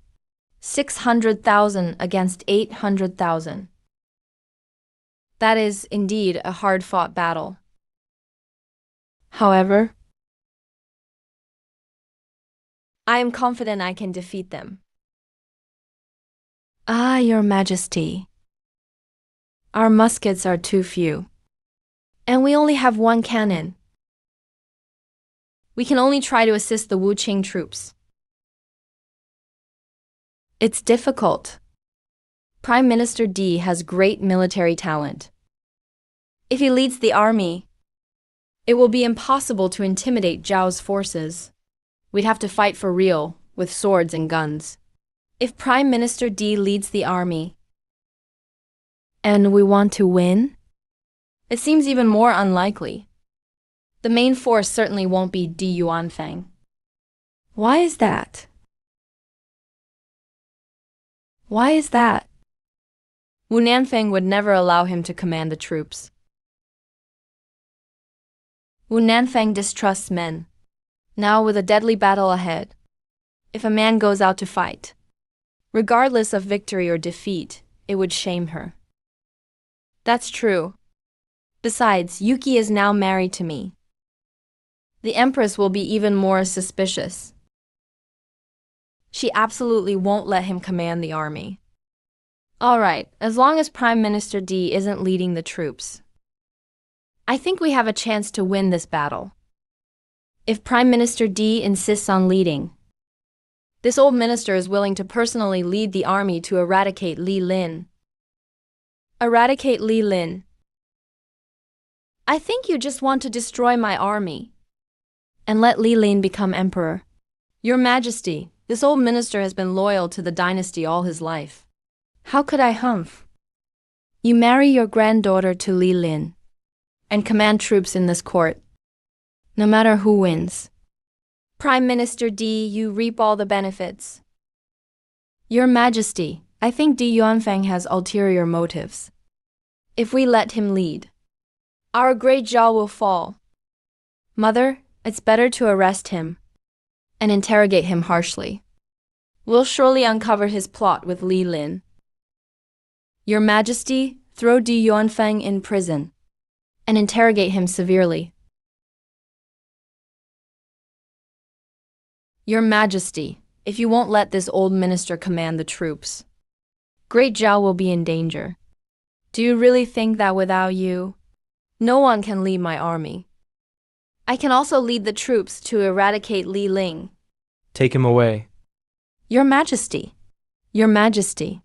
600,000 against 800,000. That is indeed a hard-fought battle. However, I am confident I can defeat them. Ah, Your Majesty. Our muskets are too few, and we only have one cannon. We can only try to assist the Wu Qing troops. It's difficult. Prime Minister Di has great military talent. If he leads the army, it will be impossible to intimidate Zhao's forces. We'd have to fight for real, with swords and guns. If Prime Minister Di leads the army, and we want to win, it seems even more unlikely. The main force certainly won't be Di Yuanfang. Why is that? Why is that? Wu Nanfang would never allow him to command the troops. Wu Nanfang distrusts men. Now with a deadly battle ahead, if a man goes out to fight, regardless of victory or defeat, it would shame her. That's true. Besides, Yuki is now married to me. The Empress will be even more suspicious. She absolutely won't let him command the army. All right, as long as Prime Minister Di isn't leading the troops, I think we have a chance to win this battle. If Prime Minister Di insists on leading, this old minister is willing to personally lead the army to eradicate Li Lin. Eradicate Li Lin. I think you just want to destroy my army and let Li Lin become emperor. Your Majesty, this old minister has been loyal to the dynasty all his life. How could I humph? You marry your granddaughter to Li Lin and command troops in this court, no matter who wins. Prime Minister Di, you reap all the benefits. Your Majesty, I think Di Yuanfang has ulterior motives. If we let him lead, our great Zhao will fall. Mother, it's better to arrest him and interrogate him harshly. We'll surely uncover his plot with Li Lin. Your Majesty, throw Di Yuanfang in prison and interrogate him severely. Your Majesty, if you won't let this old minister command the troops, Great Zhao will be in danger. Do you really think that without you, no one can lead my army? I can also lead the troops to eradicate Li Ling. Take him away. Your Majesty, Your Majesty.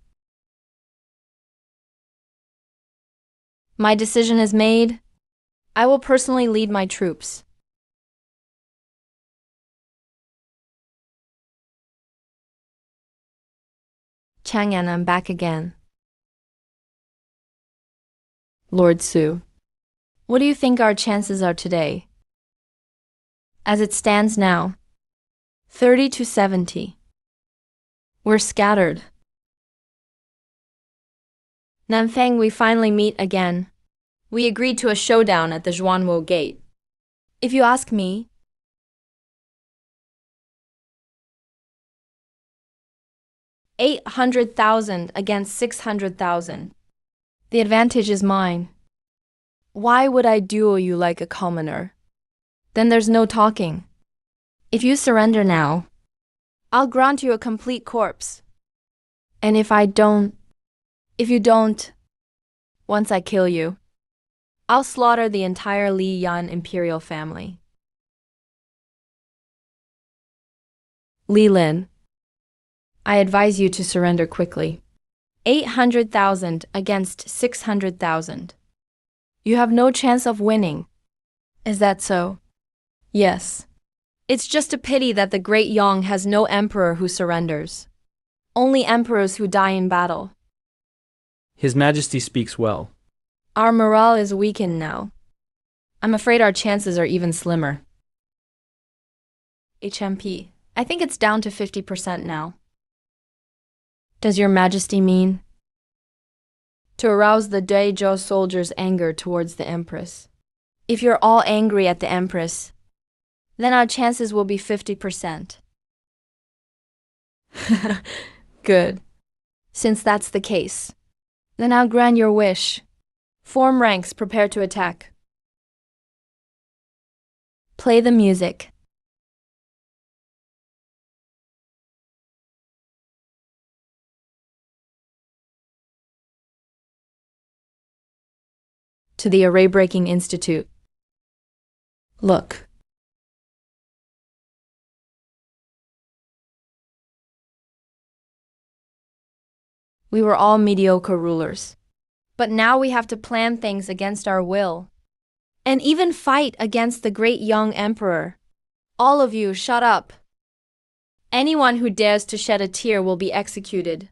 My decision is made. I will personally lead my troops. Chang'an, I'm back again. Lord Su, what do you think our chances are today? As it stands now, 30 to 70. We're scattered. Nanfang, we finally meet again. We agreed to a showdown at the Zhuanwu Gate. If you ask me, 800,000 against 600,000. The advantage is mine. Why would I duel you like a commoner? Then there's no talking. If you surrender now, I'll grant you a complete corpse. And if you don't, once I kill you, I'll slaughter the entire Li Yan imperial family. Li Lin, I advise you to surrender quickly. 800,000 against 600,000. You have no chance of winning. Is that so? Yes. It's just a pity that the Great Yang has no emperor who surrenders. Only emperors who die in battle. His Majesty speaks well. Our morale is weakened now. I'm afraid our chances are even slimmer. HMP, I think it's down to 50% now. Does your Majesty mean? To arouse the Daizhou soldiers' anger towards the Empress. If you're all angry at the Empress, then our chances will be 50%. Good. Since that's the case, then I'll grant your wish. Form ranks, prepare to attack. Play the music. To the Array Breaking Institute. Look. We were all mediocre rulers. But now we have to plan things against our will. And even fight against the great young emperor. All of you, shut up. Anyone who dares to shed a tear will be executed.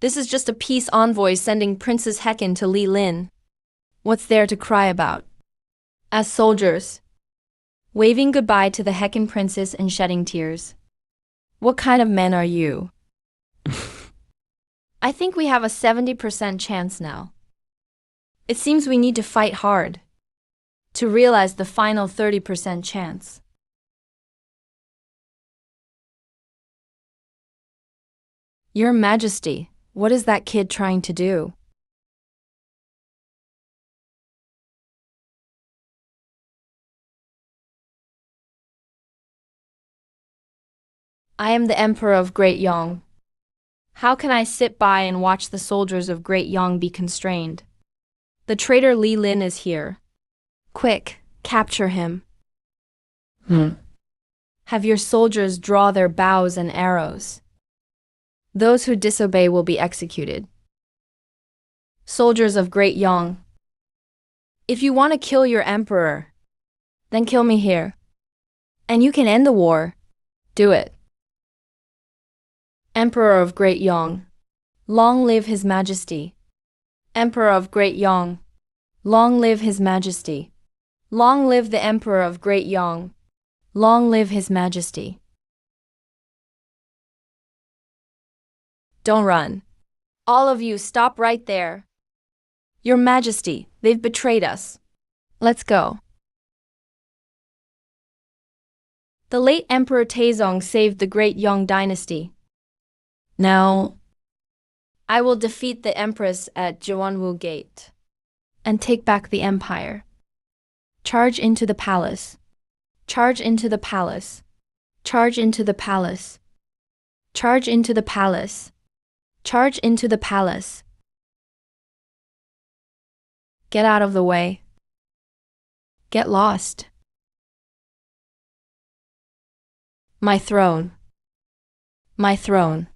This is just a peace envoy sending Princess Hekin to Li Lin. What's there to cry about? As soldiers, waving goodbye to the Hekin princess and shedding tears. What kind of men are you? I think we have a 70% chance now. It seems we need to fight hard to realize the final 30% chance. Your Majesty, what is that kid trying to do? I am the Emperor of Great Yang. How can I sit by and watch the soldiers of Great Yang be constrained? The traitor Li Lin is here. Quick, capture him. Have your soldiers draw their bows and arrows. Those who disobey will be executed. Soldiers of Great Yang, if you want to kill your emperor, then kill me here. And you can end the war. Do it. Emperor of Great Yang, long live His Majesty. Emperor of Great Yang, long live His Majesty. Long live the Emperor of Great Yang. Long live His Majesty. Don't run. All of you, stop right there. Your Majesty, they've betrayed us. Let's go. The late Emperor Taizong saved the Great Yang dynasty. Now, I will defeat the Empress at Zhuanwu Gate and take back the empire. Charge into the palace. Charge into the palace. Charge into the palace. Charge into the palace. Charge into the palace. Get out of the way. Get lost. My throne. My throne.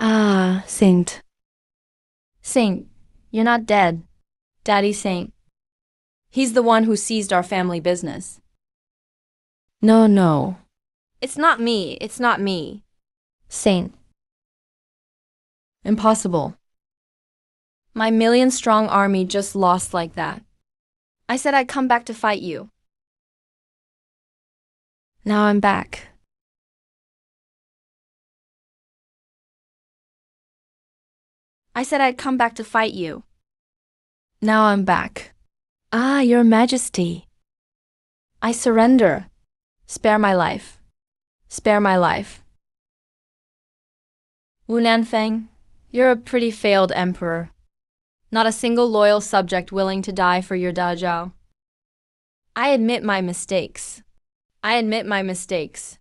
Ah, Saint. Saint, you're not dead. Daddy Saint. He's the one who seized our family business. No, no. It's not me. It's not me. Saint. Impossible. My million-strong army just lost like that. I said I'd come back to fight you. Now I'm back. I said I'd come back to fight you. Now I'm back. Ah, Your Majesty. I surrender. Spare my life. Spare my life. Wu Nanfeng, you're a pretty failed emperor. Not a single loyal subject willing to die for your Dazhao. I admit my mistakes. I admit my mistakes.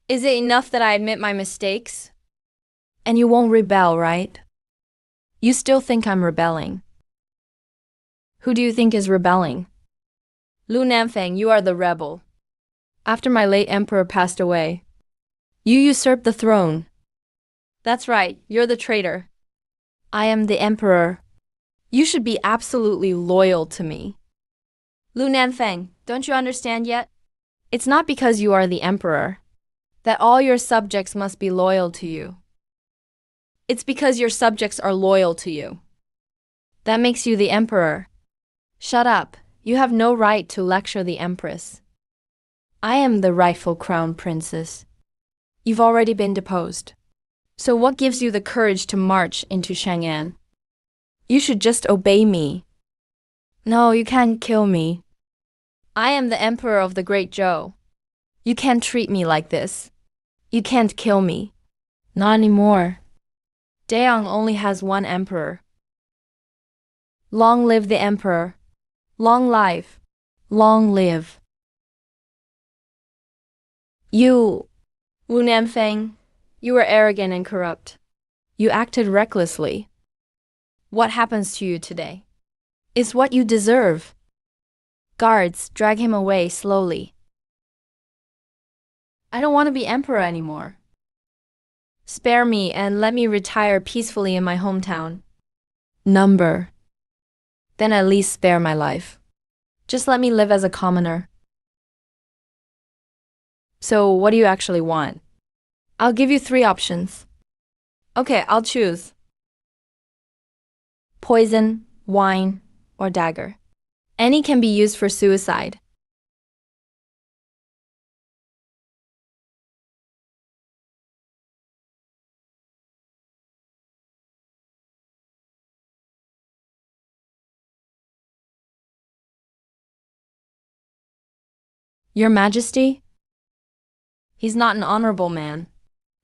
Is it enough that I admit my mistakes? And you won't rebel, right? You still think I'm rebelling. Who do you think is rebelling? Lu Nanfeng, you are the rebel. After my late emperor passed away, you usurped the throne. That's right, you're the traitor. I am the emperor. You should be absolutely loyal to me. Lu Nanfeng, don't you understand yet? It's not because you are the emperor that all your subjects must be loyal to you. It's because your subjects are loyal to you. That makes you the emperor. Shut up. You have no right to lecture the empress. I am the rightful crown princess. You've already been deposed. So what gives you the courage to march into Chang'an? You should just obey me. No, you can't kill me. I am the emperor of the Great Zhou. You can't treat me like this. You can't kill me. Not anymore. Daeong only has one emperor. Long live the emperor. Long life. Long live. You, Wu Nanfeng, you were arrogant and corrupt. You acted recklessly. What happens to you today is what you deserve. Guards, drag him away slowly. I don't want to be emperor anymore. Spare me and let me retire peacefully in my hometown. Number. Then at least spare my life. Just let me live as a commoner. So what do you actually want? I'll give you 3 options. Okay, I'll choose. Poison, wine, or dagger. Any can be used for suicide. Your Majesty? He's not an honorable man.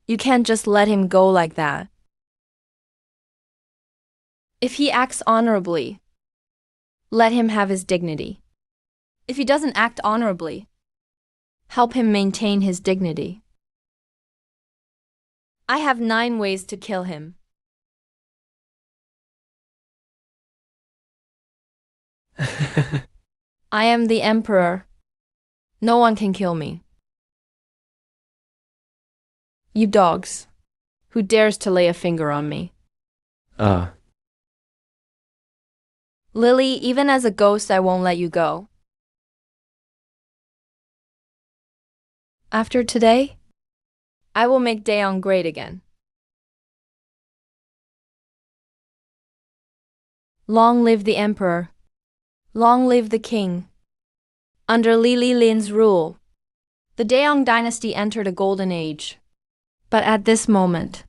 You can't just let him go like that. If he acts honorably, let him have his dignity. If he doesn't act honorably, help him maintain his dignity. I have 9 ways to kill him. I am the emperor. No one can kill me. You dogs. Who dares to lay a finger on me? Lily, even as a ghost, I won't let you go. After today, I will make Daeong great again. Long live the emperor. Long live the king. Under Li Lin's rule, the Daeong dynasty entered a golden age. But at this moment,